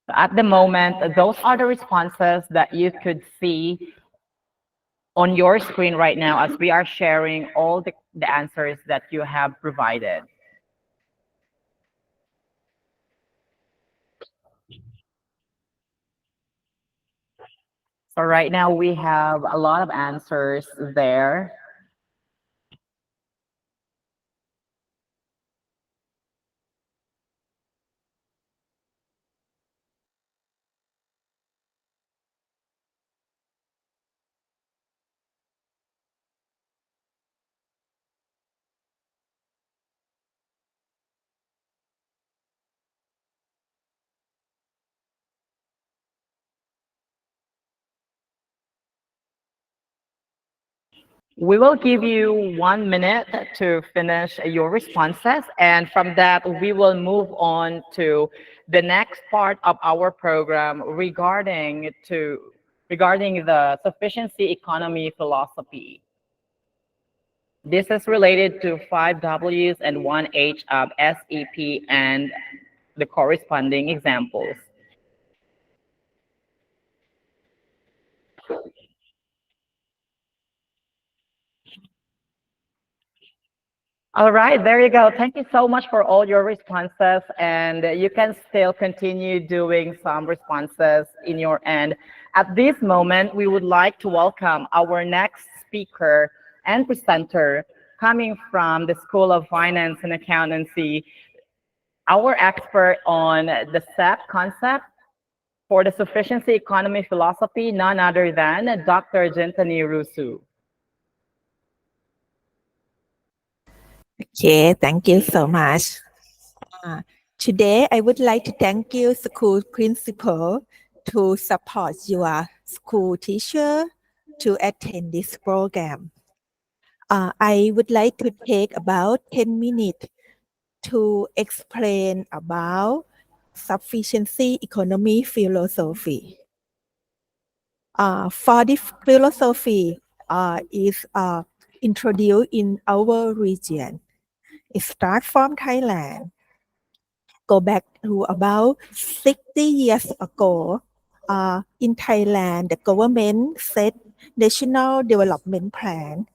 A: At the moment, those are the responses that you could see on your screen right now as we are sharing all the answers that you have provided. So right now we have a lot of answers there. We will give you 1 minute to finish your responses, and from that, we will move on to the next part of our program regarding the sufficiency economy philosophy. This is related to 5 Ws and 1 H of SEP and the corresponding examples. All right, there you go. Thank you so much for all your responses, and you can still continue doing some responses in your end. At this moment, we would like to welcome our next speaker and presenter coming from the School of Finance and Accountancy, our expert on the SEP concept for the sufficiency economy philosophy, none other than Dr. Jintani Rusu.
U: Okay, thank you so much. Today, I would like to thank you, school principal, to support your school teacher to attend this program. I would like to take about 10 minutes to explain about sufficiency economy philosophy. For this philosophy is introduced in our region. It starts from Thailand. Go back to about 60 years ago. In Thailand, the government set National Development Plan,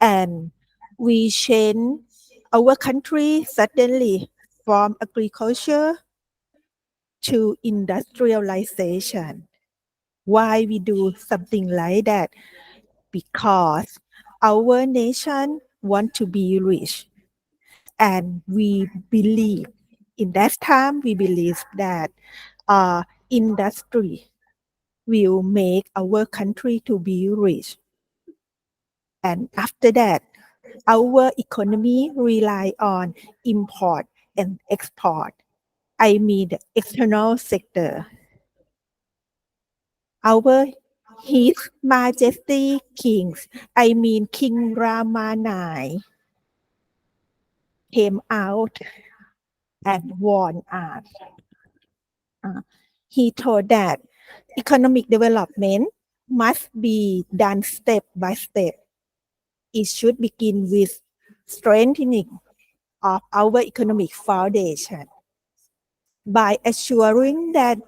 U: and we changed our country suddenly from agriculture to industrialization. Why we do something like that? Because our nation want to be rich, and we believe in that time we believe that industry will make our country to be rich. And after that, our economy rely on import and export. I mean the external sector. Our His Majesty Kings, I mean King Rama IX, came out and warned us. He told that economic development must be done step by step. It should begin with strengthening of our economic foundation by assuring that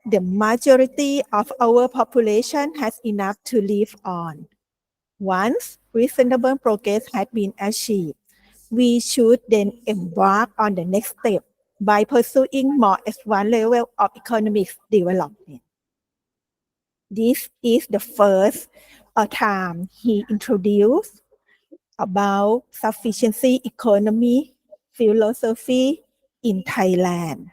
U: the majority of our population has enough to live on. Once reasonable progress has been achieved, we should then embark on the next step by pursuing more advanced level of economic development. This is the first time he introduced about sufficiency economy philosophy in Thailand.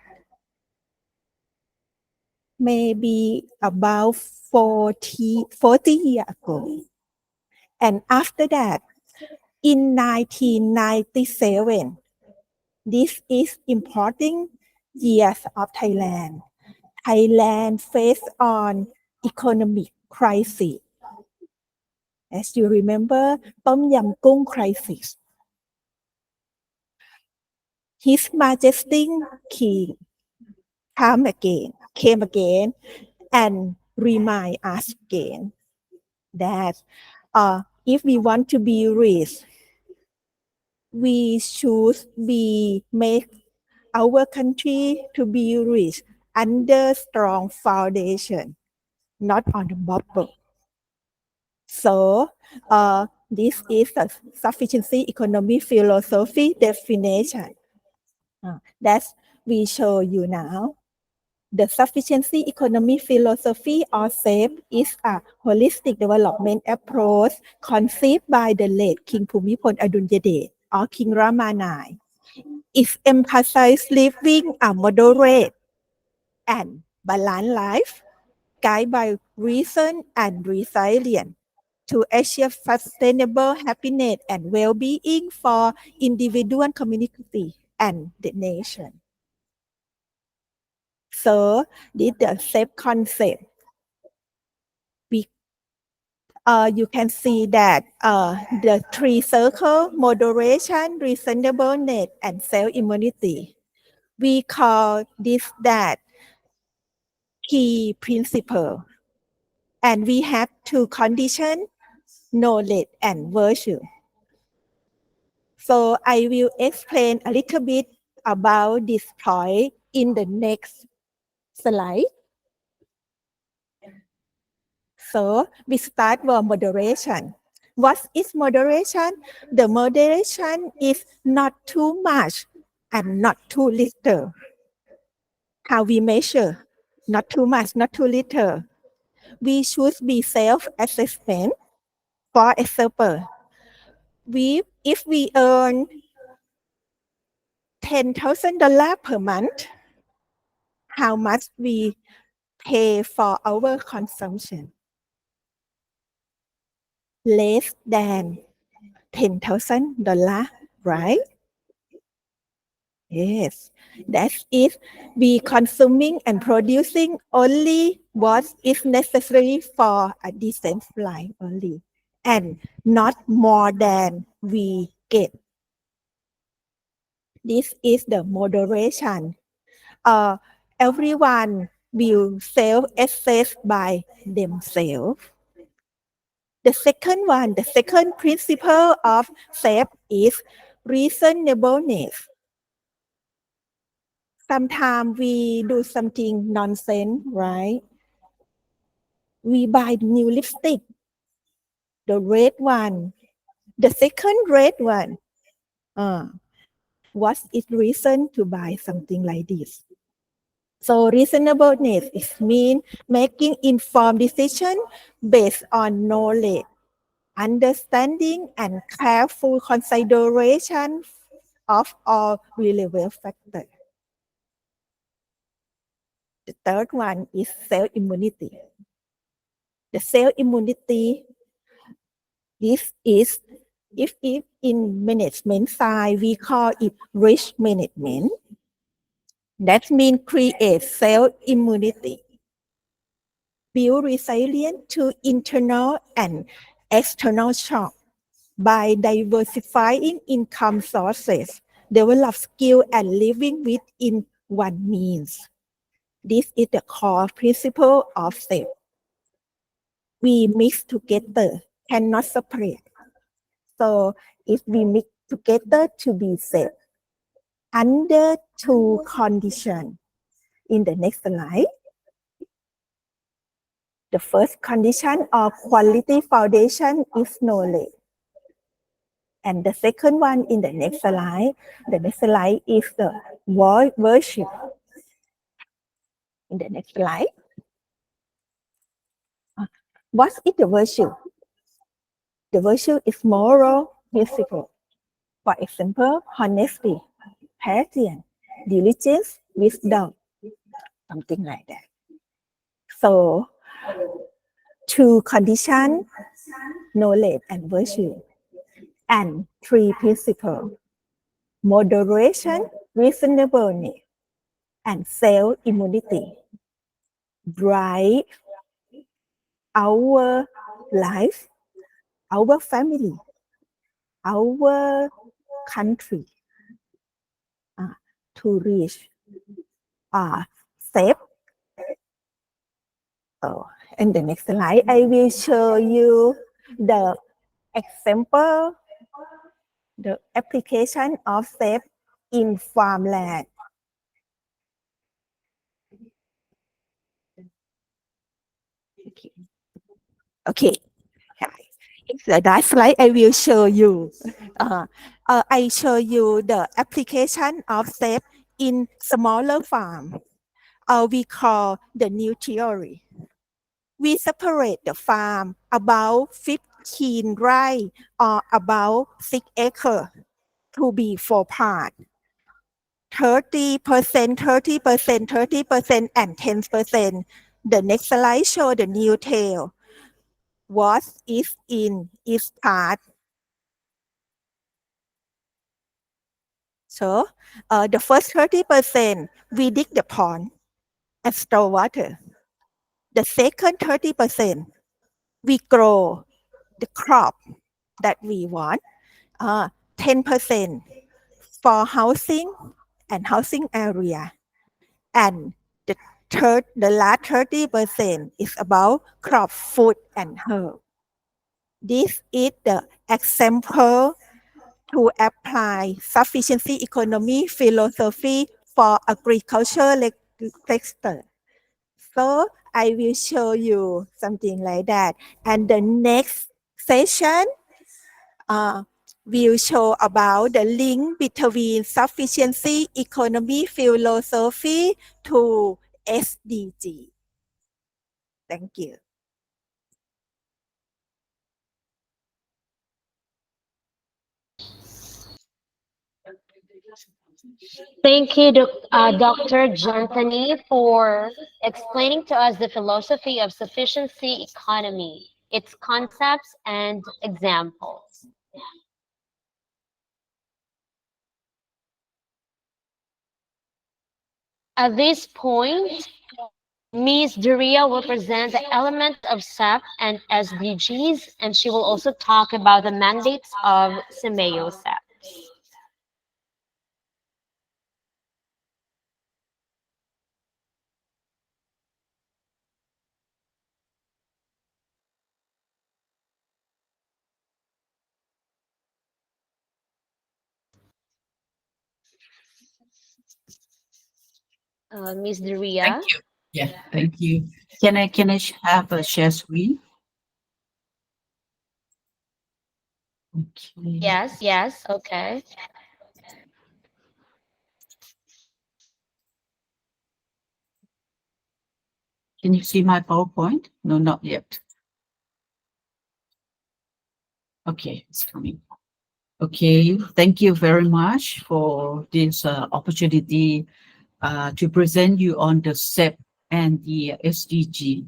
U: Maybe about 40 years ago. And after that, in 1997, this is important years of Thailand. Thailand faced on economic crisis. As you remember, Tom Yam Kung crisis. His Majesty King came again and remind us again that if we want to be rich, we should make our country to be rich under strong foundation, not on the bubble. So this is a sufficiency economy philosophy definition that we show you now. The sufficiency economy philosophy or SEP is a holistic development approach conceived by the late King Bhumibol Adulyadej or King Rama IX. It emphasizes living a moderate and balanced life, guided by reason and resilience to achieve sustainable happiness and well-being for individual, community, and the nation. So this is the SEP concept. You can see that the three circles, moderation, reasonableness, and self-immunity. We call this that key principle. And we have two conditions, knowledge and virtue. So I will explain a little bit about this point in the next slide. So we start with moderation. What is moderation? The moderation is not too much and not too little. How we measure? Not too much, not too little. We should be self-assessment. For example, if we earn $10,000 per month, how much we pay for our consumption? Less than $10,000, right? Yes, that is we consuming and producing only what is necessary for a decent life only, and not more than we get. This is the moderation. Everyone will self-assess by themselves. The second principle of SEP is reasonableness. Sometimes we do something nonsense, right? We buy new lipstick, the red one, the second red one. What is reason to buy something like this? So reasonableness is mean making informed decision based on knowledge, understanding, and careful consideration of all relevant factors. The third one is self-immunity. The self-immunity, this is, if in management side, we call it risk management. That means create self-immunity. Build resilience to internal and external shock by diversifying income sources, develop skill and living within one means. This is the core principle of SEP. We mix together, cannot separate. So if we mix together to be SEP, under two conditions. In the next slide, the first condition of quality foundation is knowledge. And the second one in the next slide is the virtue. In the next slide, what is the virtue? The virtue is moral principle. For example, honesty, patience, diligence, wisdom, something like that. So, two conditions, knowledge and virtue, and three principles, moderation, reasonableness, and self-immunity, drive our life, our family, our country to reach safe. In the next slide, I will show you the example, the application of SEP in farmland. Okay. In the next slide, I will show you. I show you the application of SEP in smaller farm. We call the new theory. We separate the farm about 15 rai or about 6 acres to be 4 parts. 30%, 30%, 30%, and 10%. The next slide shows the new tail. What is in each part? So, the first 30%, we dig the pond and store water. The second 30%, we grow the crop that we want. 10% for housing and housing area. And the last 30% is about crop, food, and herb. This is the example to apply sufficiency economy philosophy for agriculture sector. So I will show you something like that. And the next session will show about the link between sufficiency economy philosophy to SDG. Thank you.
B: Thank you, Dr. Jantani, for explaining to us the philosophy of sufficiency economy, its concepts and examples. At this point, Ms. Duria will present the element of SEP and SDGs, and she will also talk about the mandates of SEMEO SEP. Ms. Duria.
F: Thank you. Yeah, thank you. Can I have a share screen? Okay.
B: Yes, okay.
F: Can you see my PowerPoint? No, not yet. Okay, it's coming. Okay, thank you very much for this opportunity to present you on the SEP and the SDG.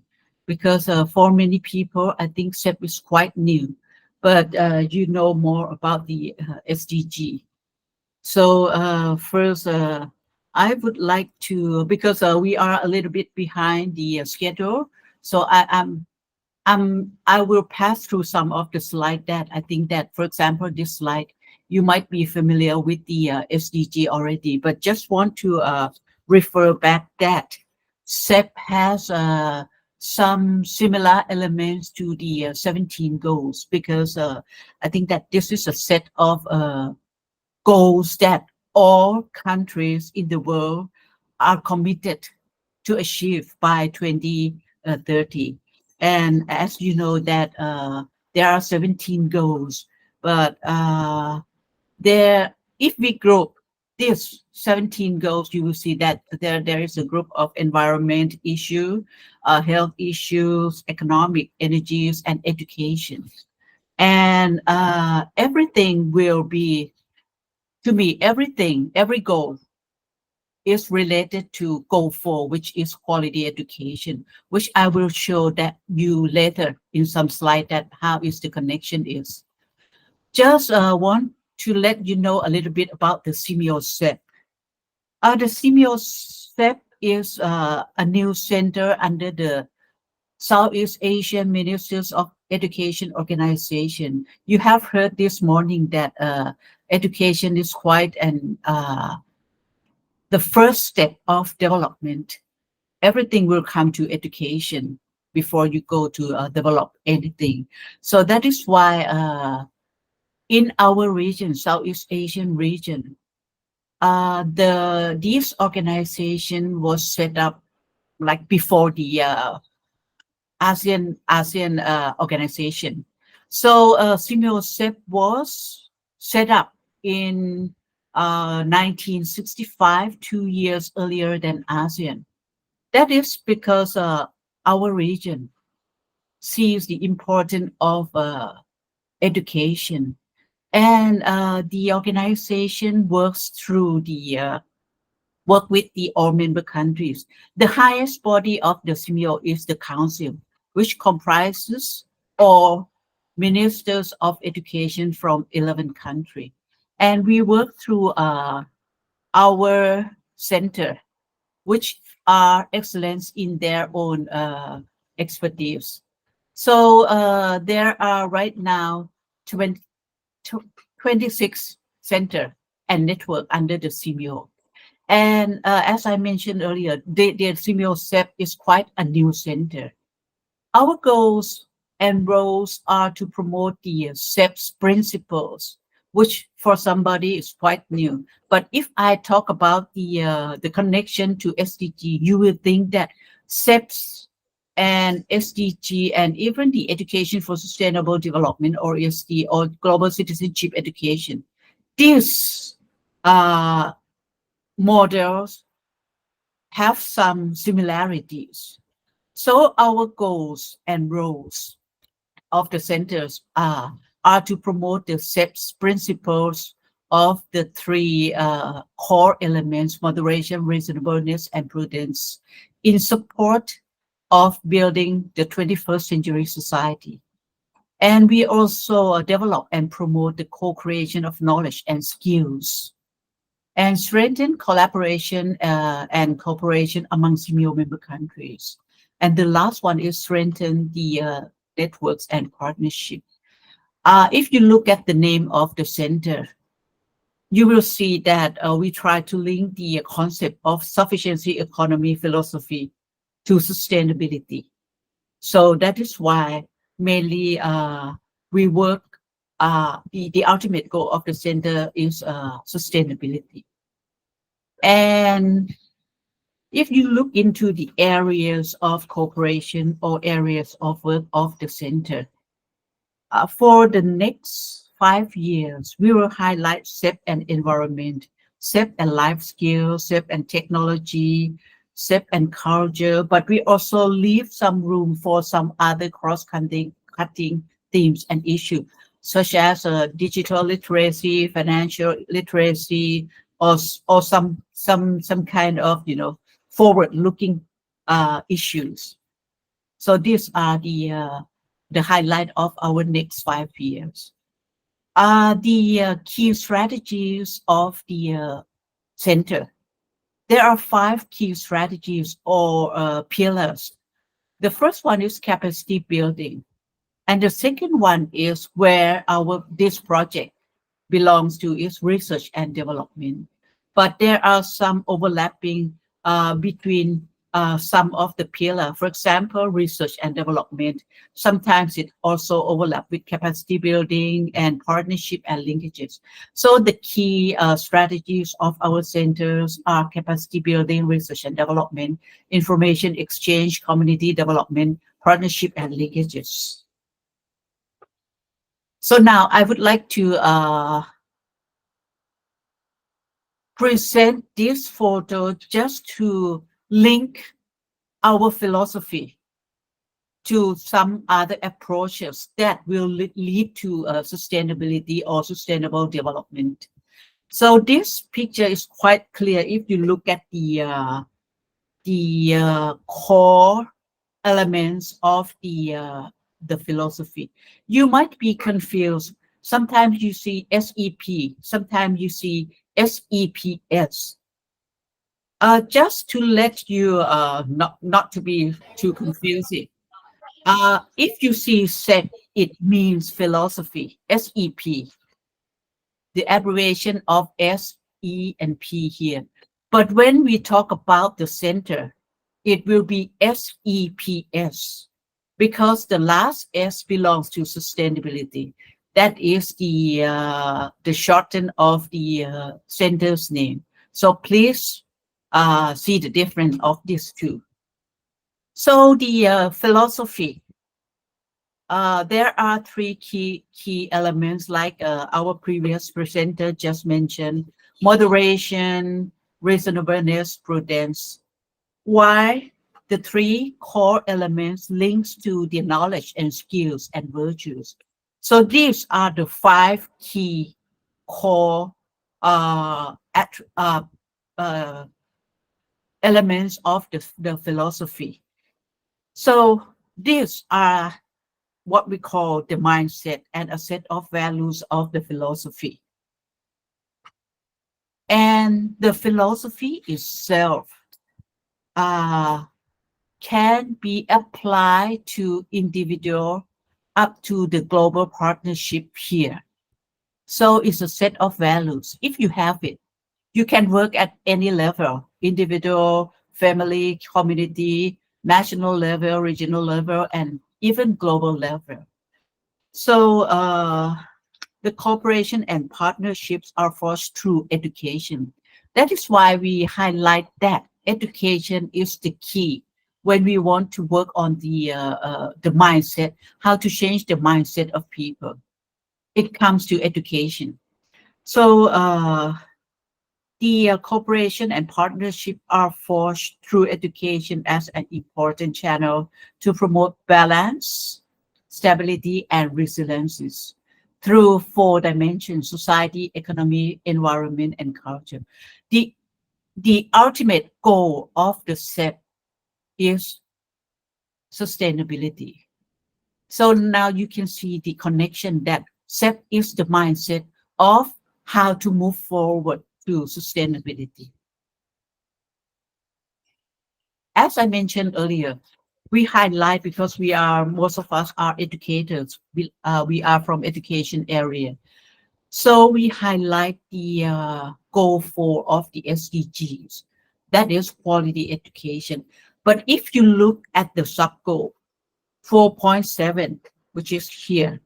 F: Because for many people, I think SEP is quite new, but you know more about the SDG. So first, I would like to, because we are a little bit behind the schedule, so I will pass through some of the slide that I think that, for example, this slide, you might be familiar with the SDG already, but just want to refer back that SEP has some similar elements to the 17 goals, because I think that this is a set of goals that all countries in the world are committed to achieve by 2030. And as you know that there are 17 goals, but if we group these 17 goals, you will see that there is a group of environment issue, health issues, economic, energies, and education. And everything will be, to me, every goal is related to goal 4, which is quality education, which I will show that you later in some slide that how is the connection is. Just want to let you know a little bit about the SEP. The SEP is a new center under the Southeast Asian Ministers of Education Organization. You have heard this morning that education is quite the first step of development. Everything will come to education before you go to develop anything. So that is why in our region, Southeast Asian region, this organization was set up like before the ASEAN organization. So SEP was set up in 1965, 2 years earlier than ASEAN. That is because our region sees the importance of education, and the organization works through the work with the all member countries. The highest body of the SEP is the council, which comprises all ministers of education from 11 countries. And we work through our center, which are excellence in their own expertise. So there are right now 26 center and network under the SEP. And as I mentioned earlier, the SEP is quite a new center. Our goals and roles are to promote the SEP's principles, which for somebody is quite new. But if I talk about the connection to SDG, you will think that SEPs and SDG and even the Education for Sustainable Development, or ESD, or Global Citizenship Education, these models have some similarities. So our goals and roles of the centers are to promote the SEP's principles of the 3 core elements: moderation, reasonableness, and prudence, in support of building the 21st century society. And we also develop and promote the co-creation of knowledge and skills, and strengthen collaboration and cooperation among SEP member countries. And the last one is strengthen the networks and partnership. If you look at the name of the center, you will see that we try to link the concept of sufficiency economy philosophy to sustainability. So that is why mainly we work, the ultimate goal of the center is sustainability. And if you look into the areas of cooperation or areas of work of the center, for the next 5 years, we will highlight SEP and environment, SEP and life skills, SEP and technology, SEP and culture, but we also leave some room for some other cross-cutting themes and issues, such as digital literacy, financial literacy, or some kind of forward-looking issues. So these are the highlight of our next 5 years. The key strategies of the center. There are 5 key strategies or pillars. The first one is capacity building, and the second one is where this project belongs to, is research and development. But there are some overlapping between some of the pillar. For example, research and development. Sometimes it also overlap with capacity building and partnership and linkages. So the key strategies of our centers are capacity building, research and development, information exchange, community development, partnership and linkages. So now I would like to present this photo just to link our philosophy to some other approaches that will lead to sustainability or sustainable development. So this picture is quite clear if you look at the core elements of the philosophy. You might be confused. Sometimes you see SEP, sometimes you see SEPS. Just to let you not to be too confusing. If you see SEP, it means philosophy. SEP, the abbreviation of S, E, and P here. But when we talk about the center, it will be SEPS because the last S belongs to sustainability. That is the shorten of the center's name. So please see the difference of these two. So the philosophy, there are three key elements like our previous presenter just mentioned: moderation, reasonableness, prudence. Why? The three core elements links to the knowledge and skills and virtues. So these are the 5 key core elements of the philosophy. So these are what we call the mindset and a set of values of the philosophy. And the philosophy itself can be applied to individual up to the global partnership here. So it's a set of values. If you have it, you can work at any level: individual, family, community, national level, regional level, and even global level. So the cooperation and partnerships are forged through education. That is why we highlight that education is the key when we want to work on the mindset, how to change the mindset of people. It comes to education. So the cooperation and partnership are forged through education as an important channel to promote balance, stability, and resilience through 4 dimensions: society, economy, environment, and culture. The ultimate goal of the SEP is sustainability. So now you can see the connection that SEP is the mindset of how to move forward to sustainability. As I mentioned earlier, we highlight because most of us are educators. We are from education area. So we highlight the goal 4 of the SDGs. That is quality education. But if you look at the sub-goal 4.7, which is here,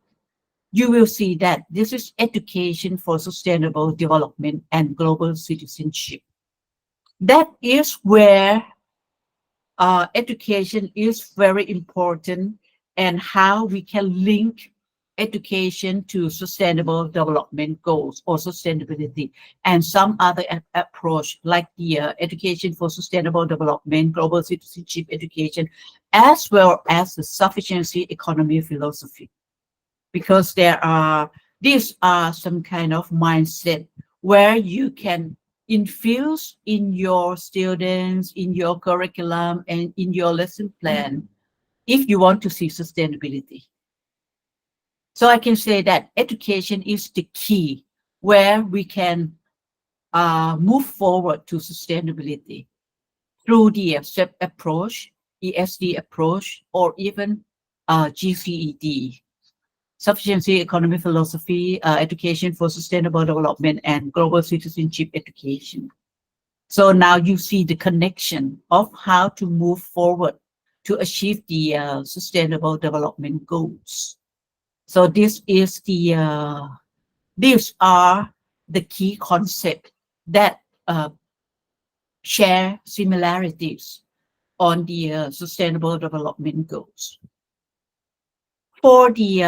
F: you will see that this is education for sustainable development and global citizenship. That is where education is very important, and how we can link education to sustainable development goals or sustainability, and some other approach like the education for sustainable development, global citizenship education, as well as the sufficiency economy philosophy. Because these are some kind of mindset where you can infuse in your students, in your curriculum, and in your lesson plan if you want to see sustainability. So I can say that education is the key where we can move forward to sustainability through the SEP approach, ESD approach, or even GCED. Sufficiency economy philosophy, education for sustainable development, and global citizenship education. So now you see the connection of how to move forward to achieve the sustainable development goals. So these are the key concepts that share similarities on the sustainable development goals. For the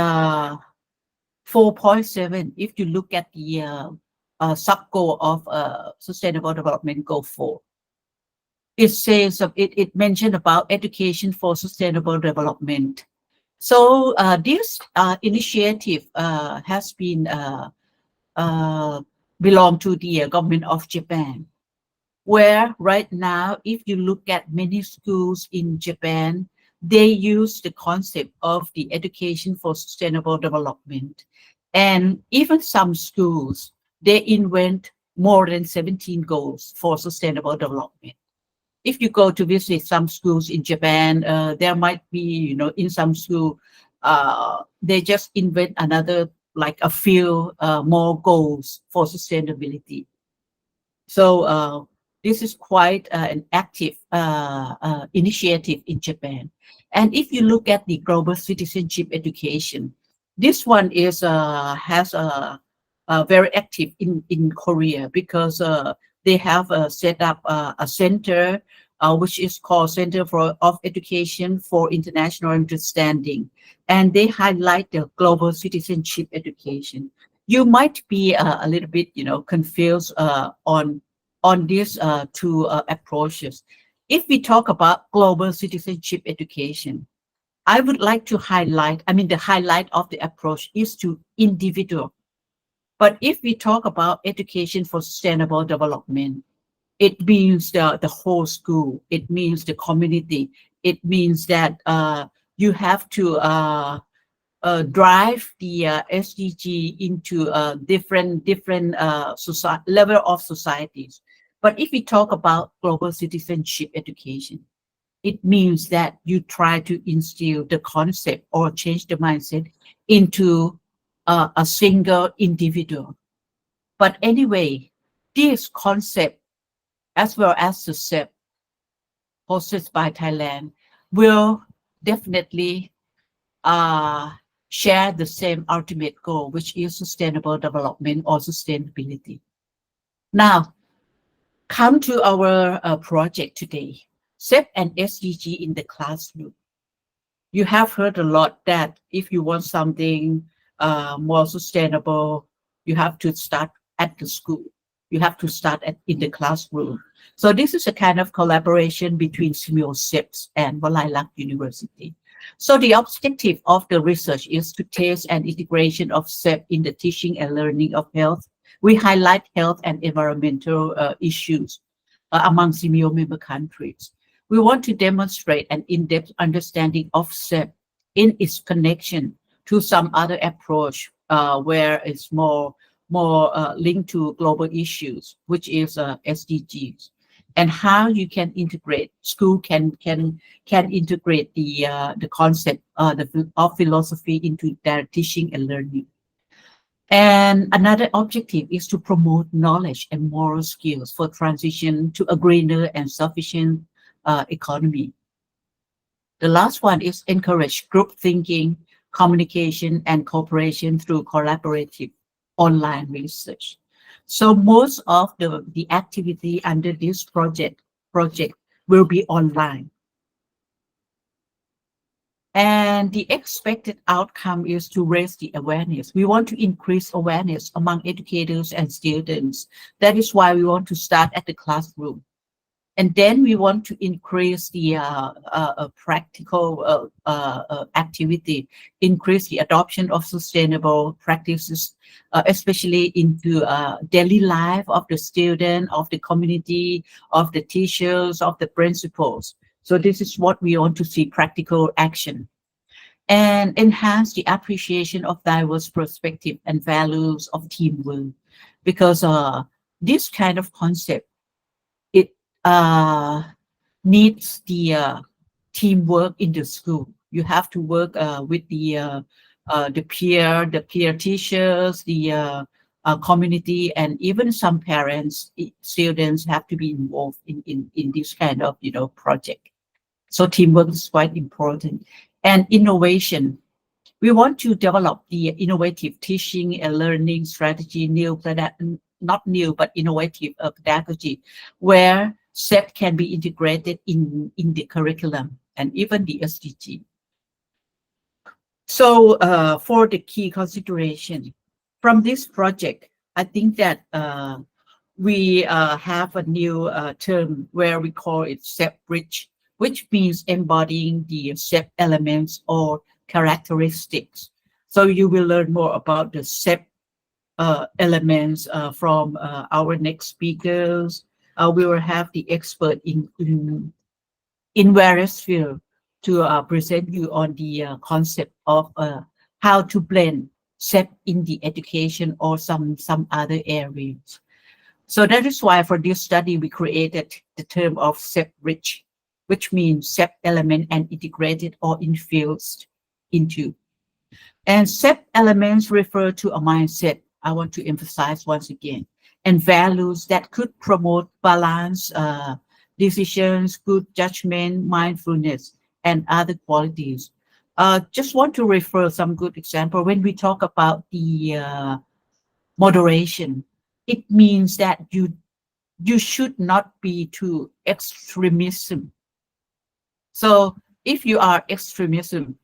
F: 4.7, if you look at the sub-goal of Sustainable Development Goal 4, it says, it mentioned about education for sustainable development. So this initiative has been belong to the government of Japan, where right now, if you look at many schools in Japan, they use the concept of the education for sustainable development. And even some schools, they invent more than 17 goals for sustainable development. If you go to visit some schools in Japan, there might be, you know, in some school, they just invent another, like a few more goals for sustainability. So this is quite an active initiative in Japan. And if you look at the global citizenship education, this one is has very active in Korea, because they have set up a center which is called Center of Education for International Understanding, and they highlight the global citizenship education. You might be a little bit, you know, confused on these two approaches. If we talk about global citizenship education, I would like to highlight, I mean, the highlight of the approach is to individual. But if we talk about education for sustainable development, it means the whole school. It means the community. It means that you have to drive the SDG into different level of societies. But if we talk about global citizenship education, it means that you try to instill the concept or change the mindset into a single individual. But anyway, this concept, as well as the SEP hosted by Thailand, will definitely share the same ultimate goal, which is sustainable development or sustainability. Now, come to our project today, SEP and SDG in the classroom. You have heard a lot that if you want something more sustainable, you have to start at the school. You have to start in the classroom. So this is a kind of collaboration between SIMEO SEPs and Valailak University. So the objective of the research is to test an integration of SEP in the teaching and learning of health. We highlight health and environmental issues among SIMEO member countries. We want to demonstrate an in-depth understanding of SEP in its connection to some other approach where it's more linked to global issues, which is SDGs, and how you can integrate, school can integrate the concept of philosophy into their teaching and learning. And another objective is to promote knowledge and moral skills for transition to a greener and sufficient economy. The last one is encourage group thinking, communication, and cooperation through collaborative online research. So most of the activity under this project will be online. And the expected outcome is to raise the awareness. We want to increase awareness among educators and students. That is why we want to start at the classroom. And then we want to increase the practical activity, increase the adoption of sustainable practices, especially into daily life of the student, of the community, of the teachers, of the principals. So this is what we want to see, practical action. And enhance the appreciation of diverse perspective and values of teamwork. Because this kind of concept, it needs the teamwork in the school. You have to work with the peer teachers, the community, and even some parents, students have to be involved in this kind of, project. So teamwork is quite important. And innovation. We want to develop the innovative teaching and learning strategy, not new, but innovative pedagogy, where SEP can be integrated in the curriculum and even the SDG. So for the key consideration from this project, I think that we have a new term where we call it SEP Bridge, which means embodying the SEP elements or characteristics. So you will learn more about the SEP elements from our next speakers. We will have the expert in various fields to present you on the concept of how to blend SEP in the education or some other areas. So that is why for this study, we created the term of SEP Rich, which means SEP element and integrated or infused into. And SEP elements refer to a mindset, I want to emphasize once again, and values that could promote balance, decisions, good judgment, mindfulness, and other qualities. Just want to refer some good example. When we talk about the moderation, it means that you should not be too extremism. So if you are extremism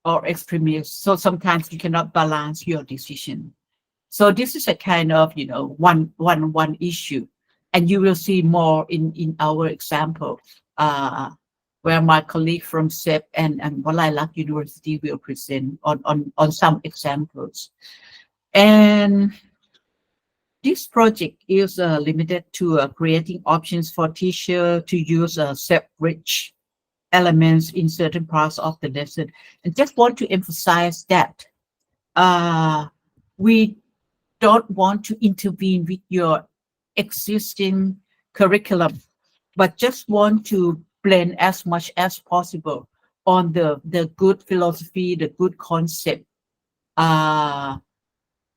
F: or extremist, so sometimes you cannot balance your decision. So this is a kind of, one issue, and you will see more in our example, where my colleague from SEP and Walayalak University will present on some examples. And this project is limited to creating options for teachers to use SEP-rich elements in certain parts of the lesson. And just want to emphasize that we don't want to intervene with your existing curriculum, but just want to blend as much as possible on the good philosophy, the good concept,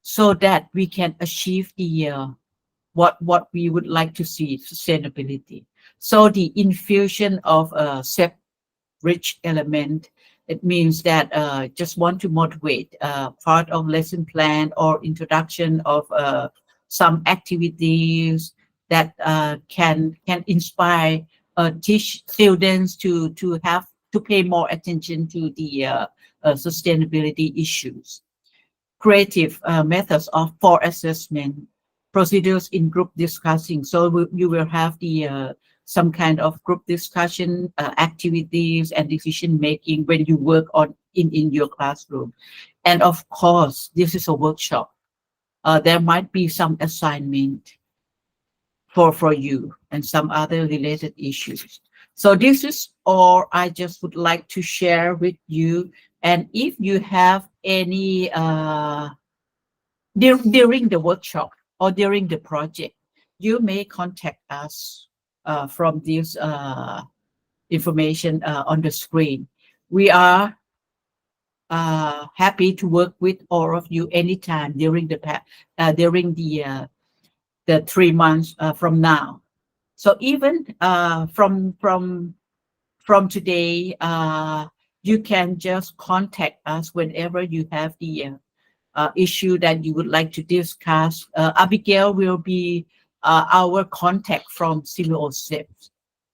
F: so that we can achieve the what we would like to see, sustainability. So the infusion of a SEP rich element, it means that just want to motivate part of lesson plan or introduction of some activities that can inspire teach students to pay more attention to the sustainability issues. Creative methods for assessment, procedures in group discussing. So you will have the some kind of group discussion activities and decision making when you work on in your classroom. And of course, this is a workshop. There might be some assignment for you and some other related issues. So this is all I just would like to share with you. And if you have any during the workshop or during the project, you may contact us from this information on the screen. We are happy to work with all of you anytime during the 3 months from now. So even from today, you can just contact us whenever you have the issue that you would like to discuss. Abigail will be our contact from Silo SEP.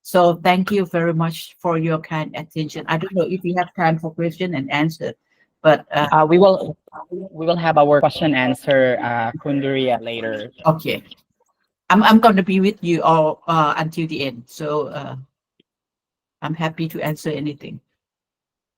F: So thank you very much for your kind attention. I don't know if you have time for question and answer, but
A: we will have our question answer Kunduria later.
F: Okay. I'm going to be with you all until the end. So I'm happy to answer anything.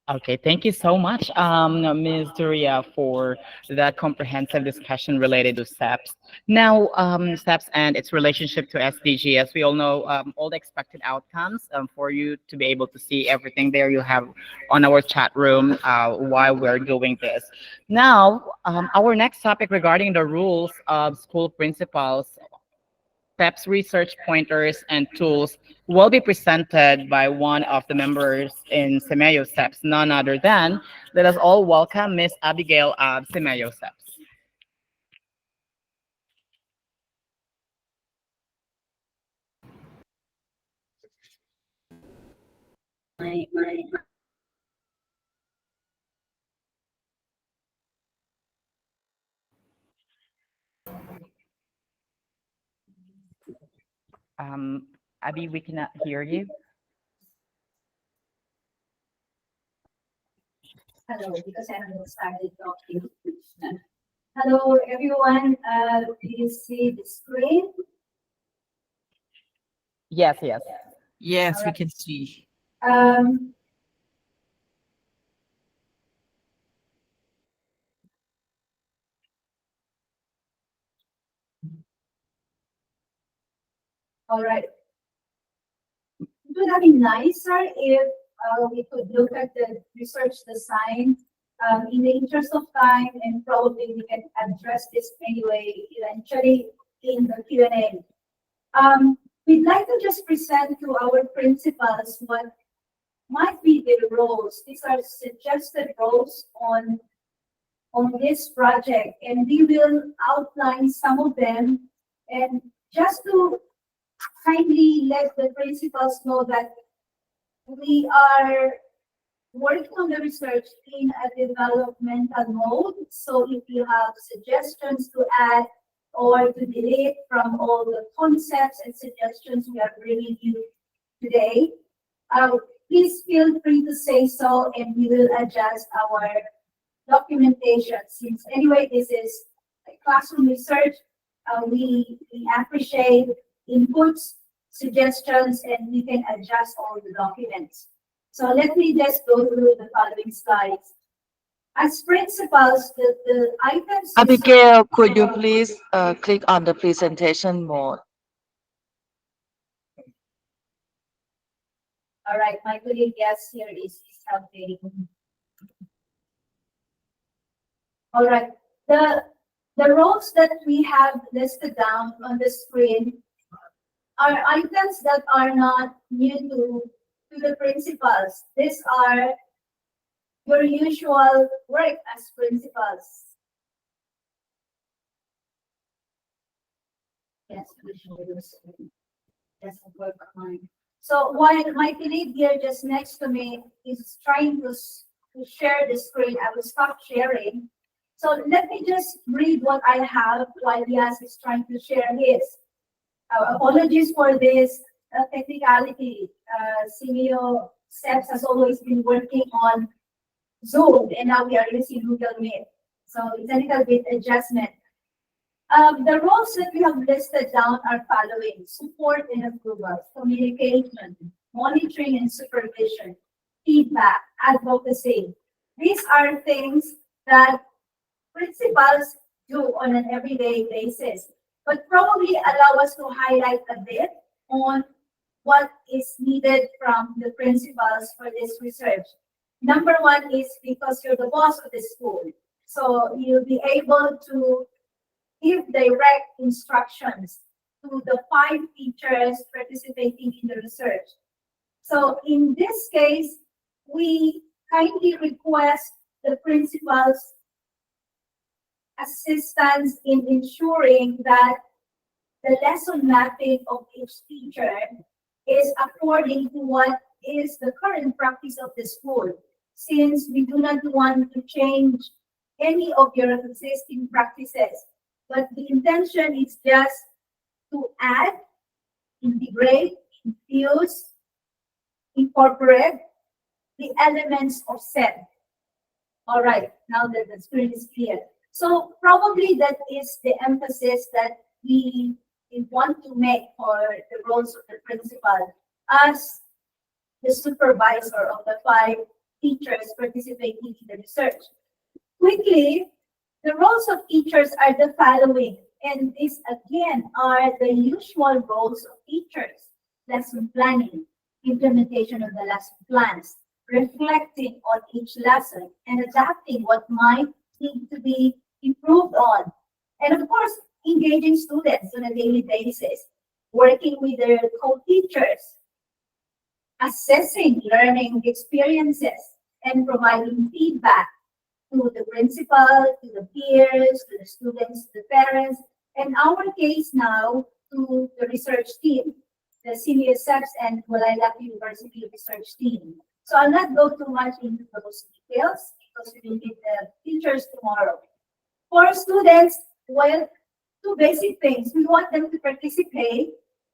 A: Okay, thank you so much, Ms. Duria, for that comprehensive discussion related to SEPs. Now, SEPs and its relationship to SDG, as we all know, all the expected outcomes for you to be able to see everything there you have on our chat room while we're doing this. Now, our next topic regarding the rules of school principals, SEP's research pointers and tools will be presented by one of the members in Semeyo SEPs, none other than, let us all welcome Miss Abigail of Semeyo SEPs. Abby, we cannot hear you.
T: Hello, because I haven't started talking. Hello, everyone. Do you see the screen?
A: Yes, yes.
F: Yes, we
T: Alright.
F: can see.
T: Um, all right. It would have been nicer if we could look at the research design in the interest of time, and probably we can address this anyway eventually in the Q&A. We'd like to just present to our principals what might be their roles. These are suggested roles on this project, and we will outline some of them. And just to kindly let the principals know that we are working on the research in a developmental mode. So if you have suggestions to add or to delete from all the concepts and suggestions we are bringing you today, please feel free to say so, and we will adjust our documentation. Since anyway, this is classroom research, we appreciate inputs, suggestions, and we can adjust all the documents. So let me just go through the following slides. As principals, the items...
R: Abigail, could you please click on the presentation mode?
T: All right, my colleague, yes, here is helping. All right, the roles that we have listed down on the screen are items that are not new to the principals. These are your usual work as principals. Yes, doesn't work online. So while my colleague here just next to me is trying to share the screen, I will stop sharing. So let me just read what I have while Yas is trying to share his. Apologies for this technicality. CMEO SEPs has always been working on Zoom, and now we are using Google Meet. So it's a little bit adjustment. The roles that we have listed down are following: support and approval, communication, monitoring and supervision, feedback, advocacy. These are things that principals do on an everyday basis, but probably allow us to highlight a bit on what is needed from the principals for this research. Number one is because you're the boss of the school, so you'll be able to give direct instructions to the 5 teachers participating in the research. So in this case, we kindly request the principal's assistance in ensuring that the lesson mapping of each teacher is according to what is the current practice of the school, since we do not want to change any of your existing practices. But the intention is just to add, integrate, infuse, incorporate the elements of SEP. All right, now that the screen is clear. So probably that is the emphasis that we want to make for the roles of the principal as the supervisor of the 5 teachers participating in the research. Quickly, the roles of teachers are the following, and these again are the usual roles of teachers: lesson planning, implementation of the lesson plans, reflecting on each lesson, and adapting what might need to be improved on. And of course, engaging students on a daily basis, working with their co-teachers, assessing learning experiences, and providing feedback to the principal, to the peers, to the students, to the parents, and our case now to the research team, the CMEO SEPs and Walayla University research team. So I'll not go too much into those details because we will meet the teachers tomorrow. For students, well, two basic things. We want them to participate,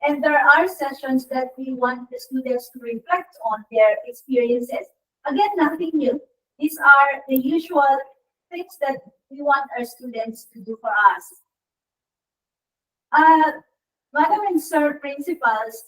T: and there are sessions that we want the students to reflect on their experiences. Again, nothing new. These are the usual things that we want our students to do for us. Madam and Sir Principals,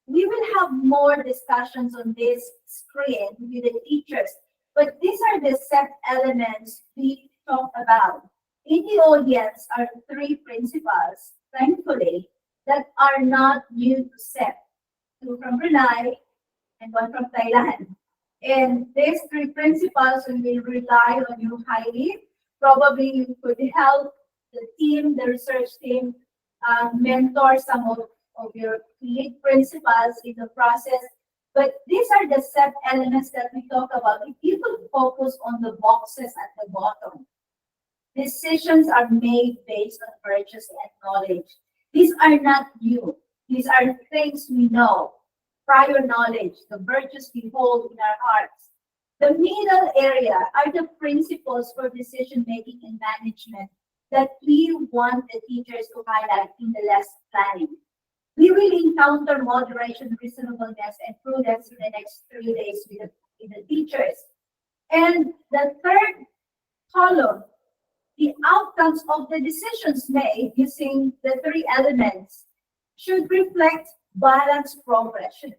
T: we will have more discussions on this screen with the teachers, but these are the SEP elements we talk about. In the audience are three principals, thankfully, that are not new to SEP, two from Brunei and one from Thailand. And these three principals will rely on you highly. Probably you could help the team, the research team, mentor some of your lead principals in the process. But these are the SEP elements that we talk about. If you could focus on the boxes at the bottom, decisions are made based on purchase and knowledge. These are not new. These are things we know. Prior knowledge, the virtues we hold in our hearts. The middle area are the principles for decision making and management that we want the teachers to highlight in the lesson planning. We will encounter moderation, reasonableness, and prudence in the next 3 days with the teachers. And the third column, the outcomes of the decisions made using the three elements should reflect balanced progress, should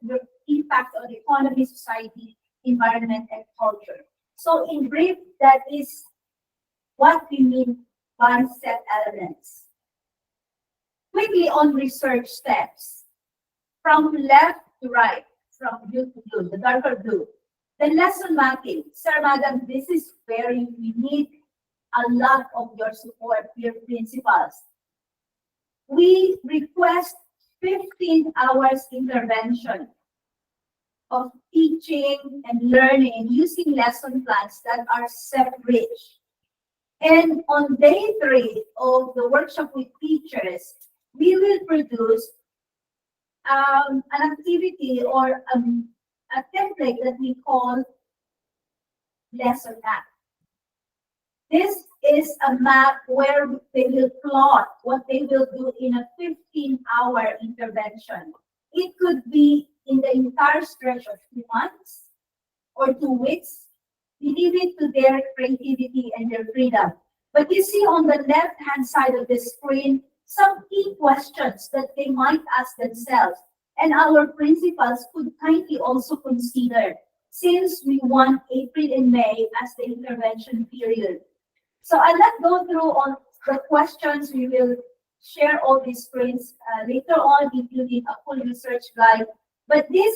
T: impact on the economy, society, environment, and culture. So in brief, that is what we mean by SEP elements. Quickly on research steps. From left to right, from blue to blue, the darker blue. The lesson mapping. Sir, Madam, this is where we need a lot of your support, your principals. We request 15 hours intervention of teaching and learning using lesson plans that are SEP-rich. And on day 3 of the workshop with teachers, we will produce an activity or a template that we call lesson map. This is a map where they will plot what they will do in a 15-hour intervention. It could be in the entire stretch of 2 months or 2 weeks. We leave it to their creativity and their freedom. But you see on the left-hand side of the screen, some key questions that they might ask themselves. And our principals could kindly also consider, since we want April and May as the intervention period. So I'll not go through on the questions. We will share all these screens later on, including a full research guide. But this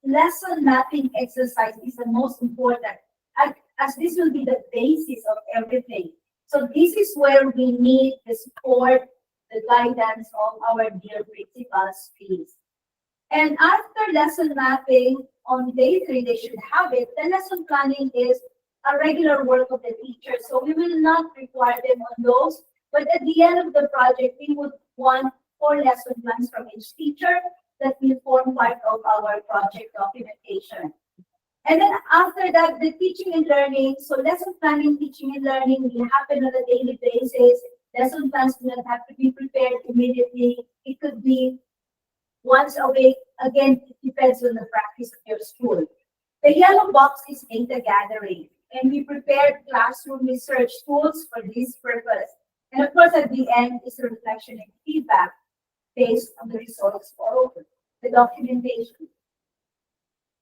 T: lesson mapping exercise is the most important, as this will be the basis of everything. So this is where we need the support, the guidance of our dear principals, please. And after lesson mapping, on day 3, they should have it. The lesson planning is a regular work of the teacher. So we will not require them on those. But at the end of the project, we would want 4 lesson plans from each teacher that will form part of our project documentation. And then after that, the teaching and learning. So lesson planning, teaching and learning will happen on a daily basis. Lesson plans do not have to be prepared immediately. It could be once a week. Again, it depends on the practice of your school. The yellow box is data gathering. And we prepared classroom research tools for this purpose. And of course, at the end is a reflection and feedback based on the results of the documentation.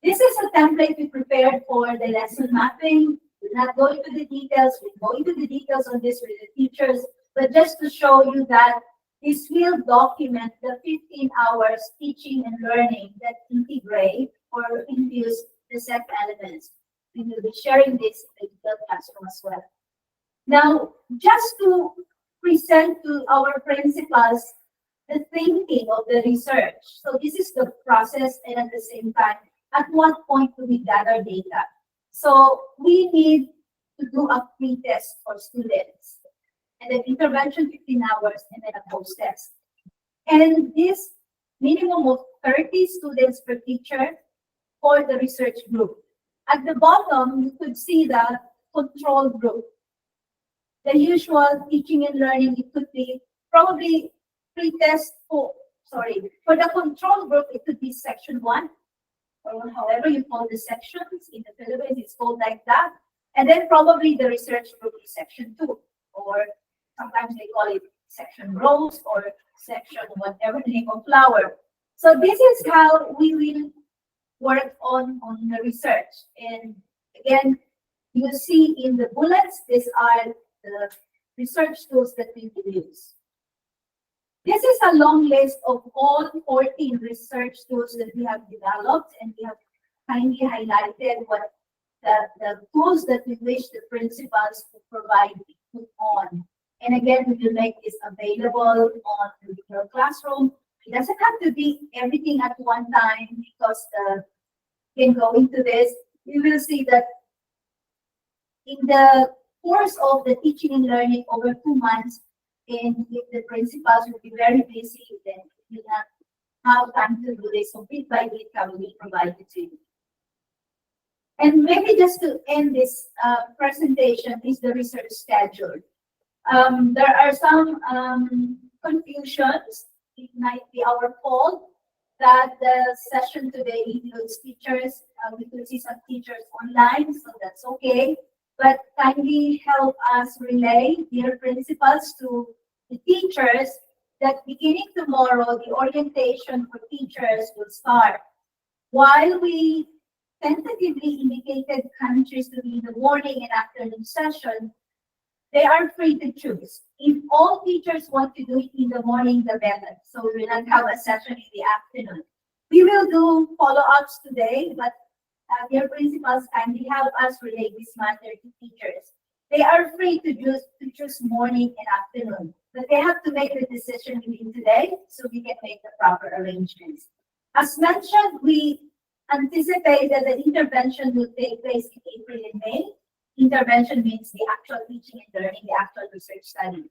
T: This is a template we prepared for the lesson mapping. We'll not go into the details. We'll go into the details on this with the teachers, but just to show you that this will document the 15 hours teaching and learning that integrate or infuse the SEP elements. We will be sharing this in the digital classroom as well. Now, just to present to our principals the thinking of the research. So this is the process, and at the same time, at what point do we gather data? So we need to do a pre-test for students, and then intervention 15 hours, and then a post-test. And this minimum of 30 students per teacher, for the research group. At the bottom, you could see the control group. The usual teaching and learning, it could be probably pre-test for the control group, it could be section 1, or however you call the sections. In the Philippines, it's called like that. And then probably the research group is section 2, or sometimes they call it section rose or section whatever the name of flower. So this is how we will work on the research. And again, you see in the bullets, these are the research tools that we will use. This is a long list of all 14 research tools that we have developed, and we have kindly highlighted what the tools that we wish the principals to provide on. And again, we will make this available on the Google Classroom. It doesn't have to be everything at one time, because in going to this, you will see that in the course of the teaching and learning over 2 months, and if the principals will be very busy, then we will not have time to do this. So bit by bit, I will provide it to you. And maybe just to end this presentation is the research schedule. There are some confusions. It might be our fault that the session today includes teachers. We could see some teachers online, so that's okay. But kindly help us relay, dear principals, to the teachers that beginning tomorrow, the orientation for teachers will start. While we tentatively indicated countries to be in the morning and afternoon session, they are free to choose. If all teachers want to do it in the morning, the better. So we will not have a session in the afternoon. We will do follow-ups today, but dear principals, kindly help us relay this matter to teachers. They are free to choose morning and afternoon, but they have to make the decision within today so we can make the proper arrangements. As mentioned, we anticipate that the intervention will take place in April and May. Intervention means the actual teaching and learning, the actual research study.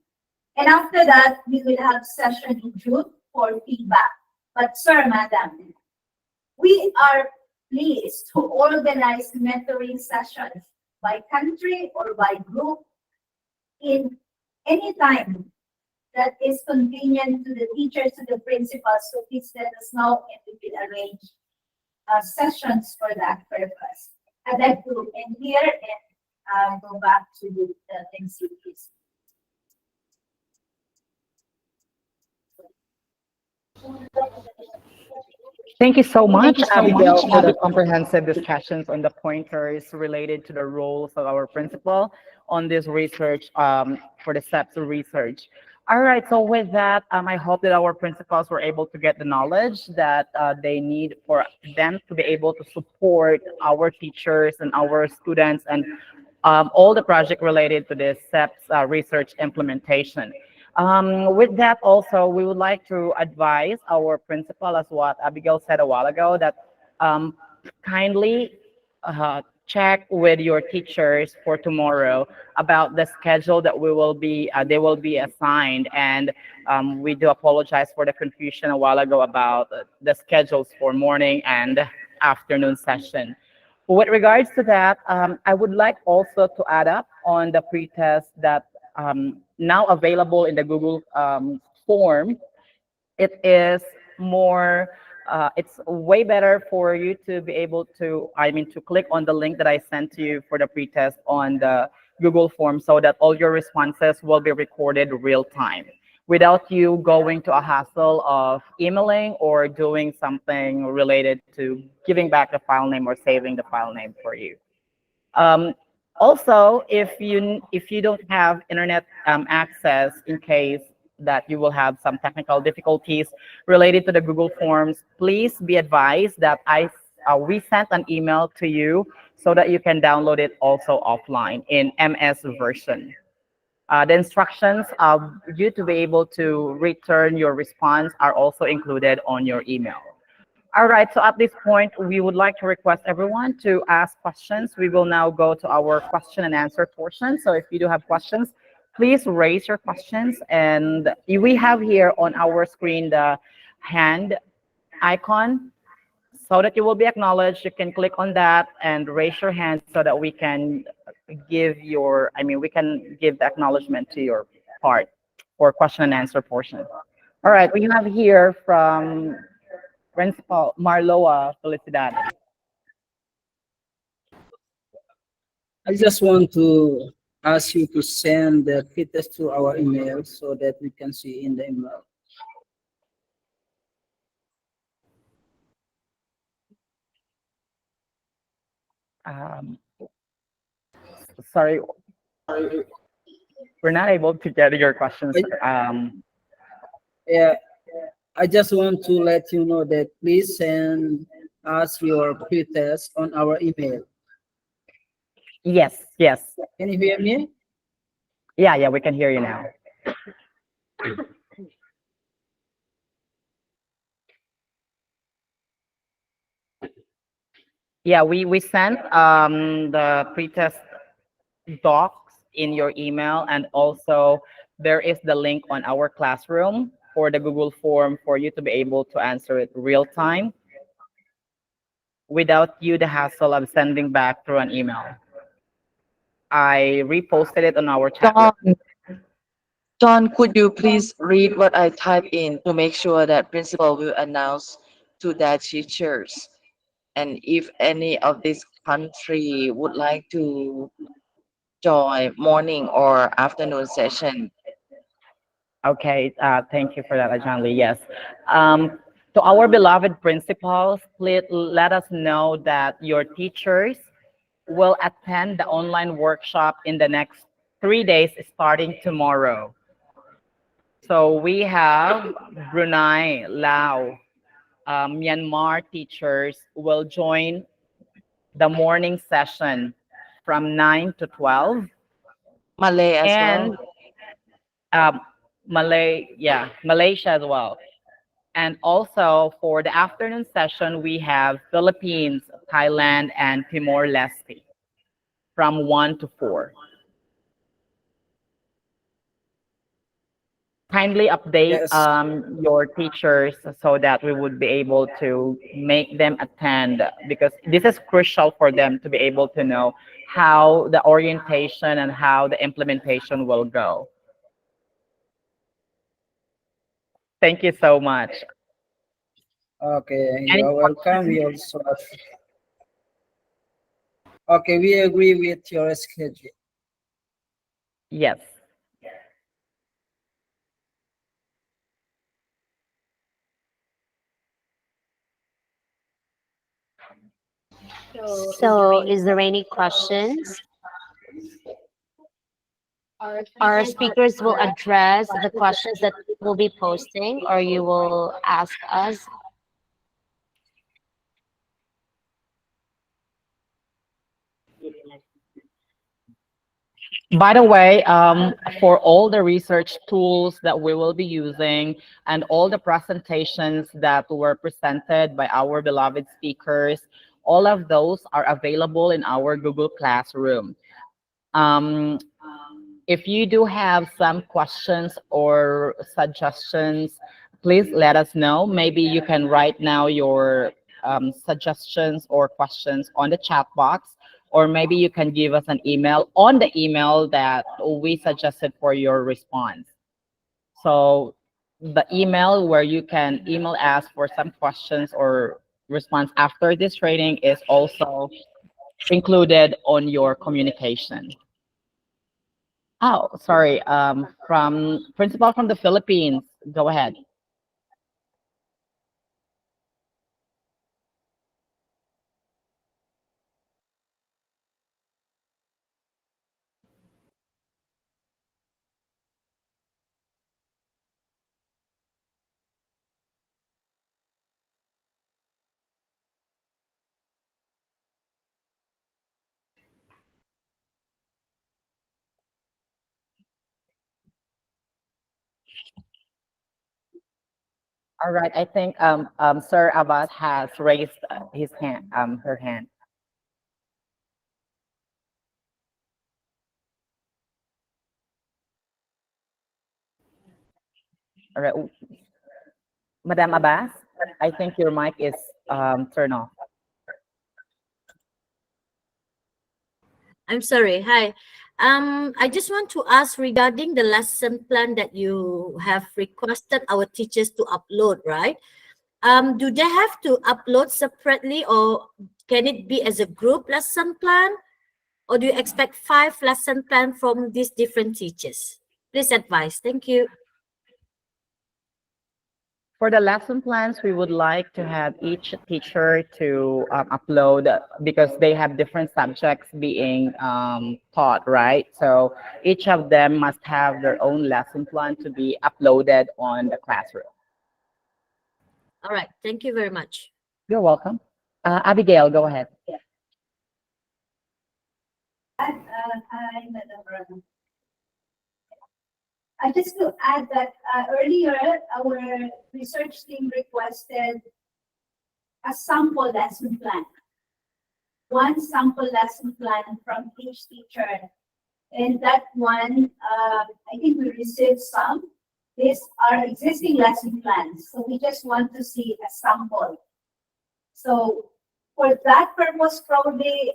T: And after that, we will have session in June for feedback. But sir, madam, we are pleased to organize mentoring sessions by country or by group in any time that is convenient to the teachers, to the principals. So please let us know, and we will arrange sessions for that purpose. I'd like to end here and go back to the MCPs.
A: Thank you so much, Abigail, for the comprehensive discussions on the pointers related to the roles of our principal on this research for the steps of research. All right, so with that, I hope that our principals were able to get the knowledge that they need for them to be able to support our teachers and our students and all the project related to this SEP's research implementation. With that also, we would like to advise our principal, as what Abigail said a while ago, that kindly check with your teachers for tomorrow about the schedule that they will be assigned. And we do apologize for the confusion a while ago about the schedules for morning and afternoon session. With regards to that, I would like also to add up on the pretest that now available in the Google form. It is more, it's way better for you to be able to, to click on the link that I sent to you for the pretest on the Google form, so that all your responses will be recorded real time without you going to a hassle of emailing or doing something related to giving back the file name or saving the file name for you. Also, if you don't have internet access, in case that you will have some technical difficulties related to the Google Forms, please be advised that we sent an email to you so that you can download it also offline in MS version. The instructions of you to be able to return your response are also included on your email. All right, so at this point, we would like to request everyone to ask questions. We will now go to our question and answer portion. So if you do have questions, please raise your questions. And we have here on our screen the hand icon. so that you will be acknowledged, you can click on that and raise your hand so that we can we can give the acknowledgement to your part for question and answer portion. All right, we have here from Principal Marloa Felicidad.
C: I just want to ask you to send the fittest to our email so that we can see in the email.
A: Um, sorry, we're not able to get your questions.
C: Yeah, I just want to let you know that please send us your fittest on our email.
A: Yes.
C: Can you hear me?
A: Yeah, we can hear you now. Yeah, we sent the pretest docs in your email, and also there is the link on our classroom for the Google form for you to be able to answer it real time without you the hassle of sending back through an email. I reposted it on our chat.
R: John, could you please read what I typed in to make sure that principal will announce to their teachers? And if any of this country would like to join morning or afternoon session.
A: Okay, thank you for that, Ajanli. Yes. To our beloved principals, please let us know that your teachers will attend the online workshop in the next 3 days starting tomorrow. So we have Brunei, Laos, Myanmar teachers will join the morning session from 9 to 12.
R: Malay as
A: and
R: well.
A: Malaysia as well. And also for the afternoon session, we have Philippines, Thailand, and Timor-Leste from 1 to 4. Kindly update
C: Yes.
A: your teachers so that we would be able to make them attend, because this is crucial for them to be able to know how the orientation and how the implementation will go. Thank you so much.
C: Okay,
A: Any
C: you are welcome. We also okay, we agree with your schedule.
A: Yes.
B: So, is there any questions? Our speakers will address the questions that we'll be posting, or you will ask us.
A: By the way, for all the research tools that we will be using and all the presentations that were presented by our beloved speakers, all of those are available in our Google Classroom. If you do have some questions or suggestions, please let us know. Maybe you can write now your suggestions or questions on the chat box, or maybe you can give us an email on the email that we suggested for your response. So the email where you can email us for some questions or response after this training is also included on your communication. Oh, sorry. From principal from the Philippines. Go ahead. All right. I think Sir Abbas has raised his hand, her hand. All right. Madam Abbas. I think your mic is turned off.
H: I'm sorry. Hi. I just want to ask regarding the lesson plan that you have requested our teachers to upload, right? Do they have to upload separately, or can it be as a group lesson plan? Or do you expect 5 lesson plan from these different teachers? Please advise. Thank you.
A: For the lesson plans, we would like to have each teacher to upload because they have different subjects being taught, right? So each of them must have their own lesson plan to be uploaded on the classroom.
H: All right. Thank you very much.
A: You're welcome. Abigail, go ahead.
T: Hi, Madam Rana. I just to add that earlier our research team requested a sample lesson plan. One sample lesson plan from each teacher. And that one, I think we received some. These are existing lesson plans. So we just want to see a sample. So for that purpose, probably,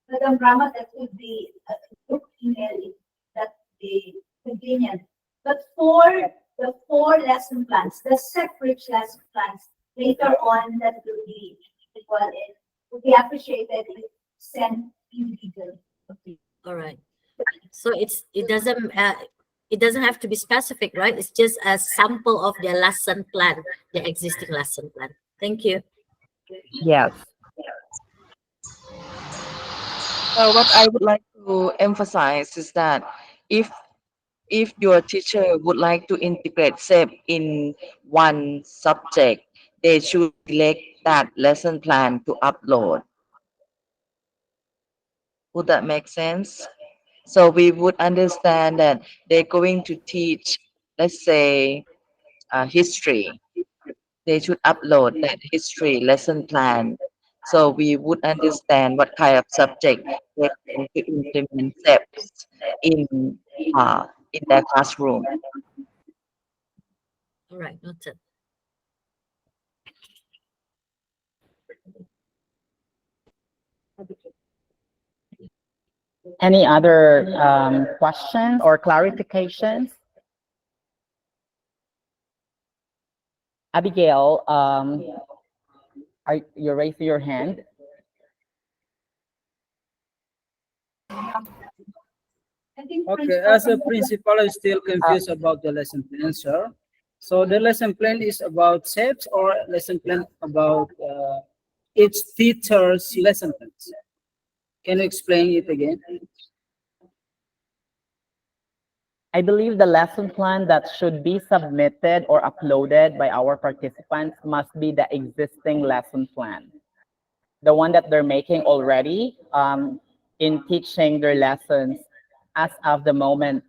T: Madam Rama, that would be a group email. That would be convenient. But for the 4 lesson plans, the separate lesson plans, later on that will be equal. It would be appreciated if sent individually.
H: All right. So it doesn't have to be specific, right? It's just a sample of their lesson plan, the existing lesson plan. Thank you.
A: Yes.
R: So what I would like to emphasize is that if your teacher would like to integrate SEP in one subject, they should select that lesson plan to upload. Would that make sense? So we would understand that they're going to teach, let's say, history. They should upload that history lesson plan. So we would understand what kind of subject they're going to implement steps in their classroom.
H: All right, noted.
A: Any other questions or clarifications? Abigail, are you raising your hand?
C: Okay, as a principal, I'm still confused about the lesson plan, sir. So the lesson plan is about SEPs or lesson plan about each teacher's lesson plans? Can you explain it again?
A: I believe the lesson plan that should be submitted or uploaded by our participants must be the existing lesson plan. The one that they're making already in teaching their lessons as of the moment.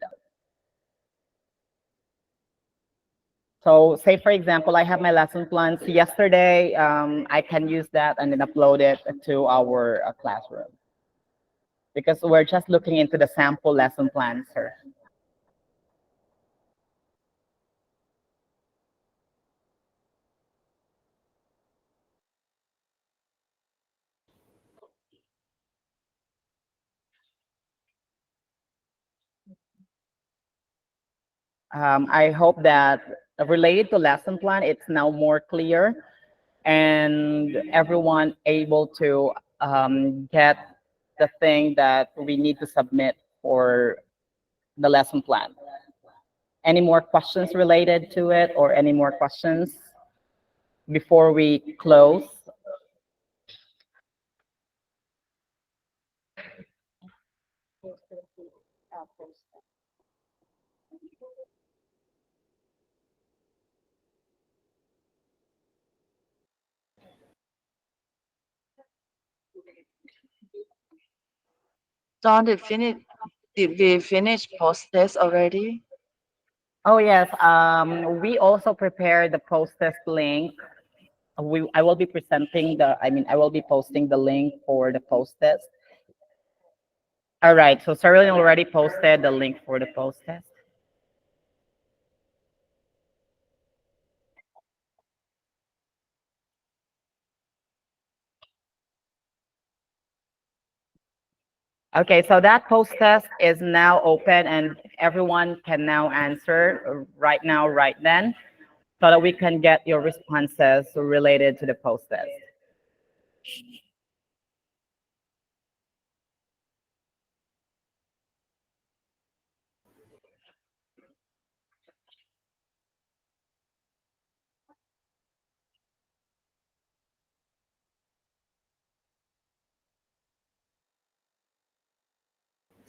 A: So say, for example, I have my lesson plans yesterday. I can use that and then upload it to our classroom. Because we're just looking into the sample lesson plan, sir. I hope that related to lesson plan, it's now more clear and everyone able to get the thing that we need to submit for the lesson plan. Any more questions related to it or any more questions before we close?
R: John, did we finish post test already?
A: Oh yes, we also prepared the post test link. I will be presenting I will be posting the link for the post test. All right, so Cerilyn already posted the link for the post test. Okay, so that post test is now open and everyone can now answer right now, right then, so that we can get your responses related to the post test.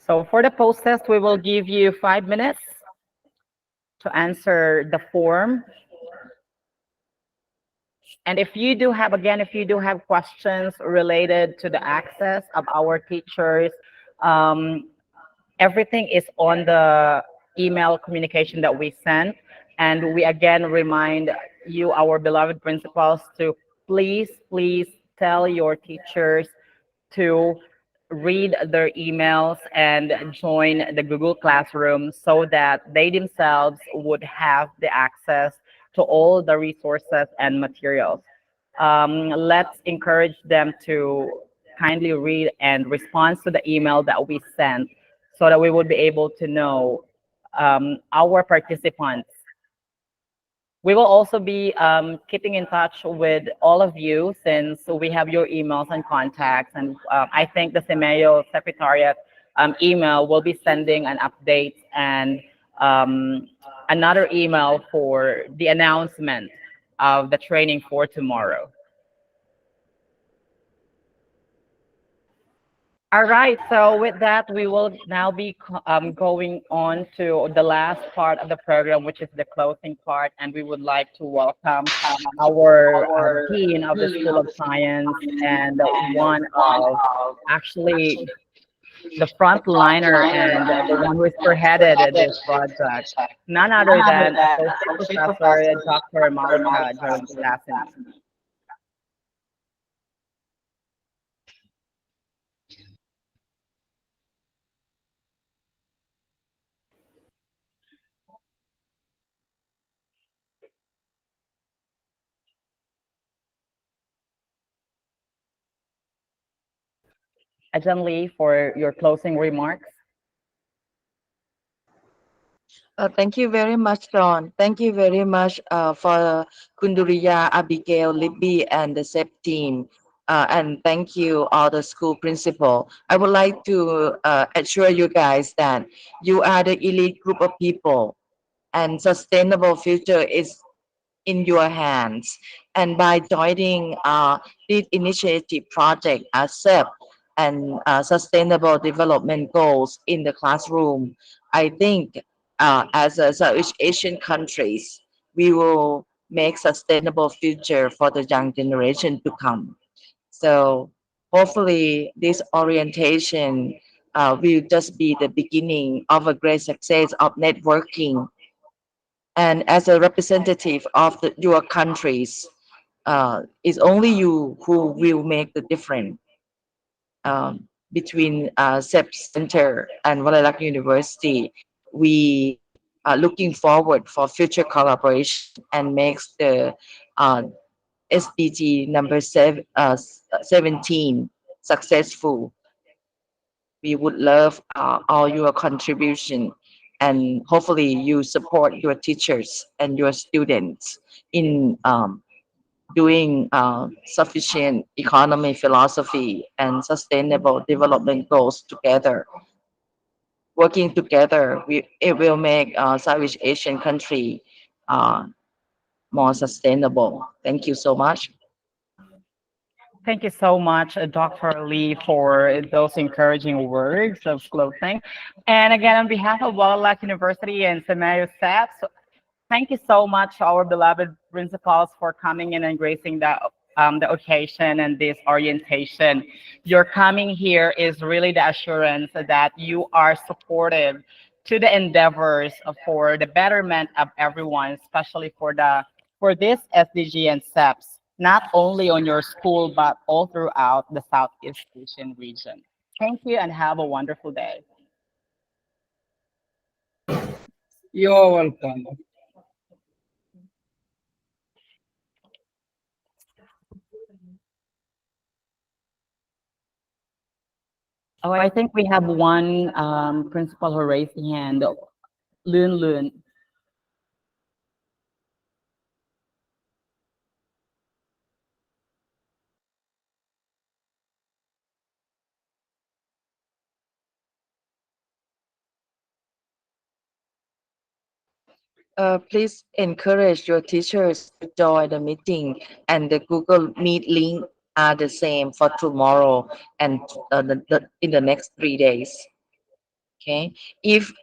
A: So for the post test, we will give you 5 minutes to answer the form. And if you do have, again, if you do have questions related to the access of our teachers, um, everything is on the email communication that we sent. And we again remind you, our beloved principals, to please tell your teachers to read their emails and join the Google Classroom so that they themselves would have the access to all the resources and materials. Let's encourage them to kindly read and respond to the email that we sent so that we would be able to know our participants. We will also be keeping in touch with all of you since we have your emails and contacts. And I think the CEMEO Secretariat email will be sending an update and another email for the announcement of the training for tomorrow. All right, so with that, we will now be going on to the last part of the program, which is the closing part, and we would like to welcome our Dean of the School of Science and one of actually the frontliner and the one who spearheaded this project, none other than Associate Professor Dr. Malika Jones-Sassany. Ajahn Lee, for your closing remarks.
R: Thank you very much, John. Thank you very much for Kunduriya, Abigail, Libby, and the SEP team. And thank you, all the school principal. I would like to assure you guys that you are the elite group of people, and sustainable future is in your hands. And by joining this initiative project as SEP and sustainable development goals in the classroom, I think as a Southeast Asian countries, we will make sustainable future for the young generation to come. So hopefully this orientation will just be the beginning of a great success of networking, and as a representative of your countries, it's only you who will make the difference between SEP Center and Walalak University. We are looking forward for future collaboration and makes the uh, SDG number 17 successful. We would love all your contribution, and hopefully you support your teachers and your students in doing sufficient economy philosophy and sustainable development goals together. Working together, it will make Southeast Asian country uh, more sustainable. Thank you so much.
A: Thank you so much, Dr. Lee, for those encouraging words of closing. And again, on behalf of Walalak University and Semayo SEPs, thank you so much, our beloved principals, for coming in and gracing the occasion and this orientation. Your coming here is really the assurance that you are supportive to the endeavors for the betterment of everyone, especially for this SDG and SEPs, not only on your school, but all throughout the Southeast Asian region. Thank you and have a wonderful day.
C: You're welcome.
A: Oh, I think we have one principal who raised the hand. Loon Loon.
R: Please encourage your teachers to join the meeting, and the Google Meet link are the same for tomorrow and in the next 3 days. Okay, if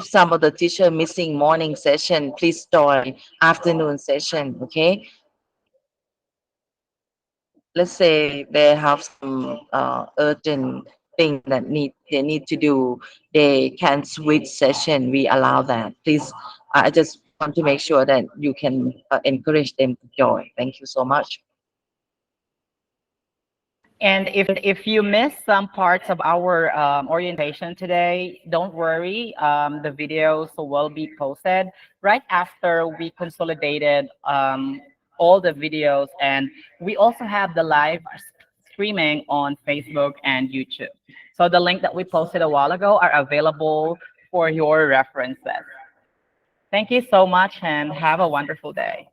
R: some of the teacher missing morning session, please join afternoon session. Okay, let's say they have some urgent thing that they need to do, they can switch session, we allow that. Please, I just want to make sure that you can encourage them to join. Thank you so much.
A: And if you missed some parts of our orientation today, don't worry. The videos will be posted right after we consolidated all the videos, and we also have the live streaming on Facebook and YouTube. So the link that we posted a while ago are available for your references. Thank you so much and have a wonderful day.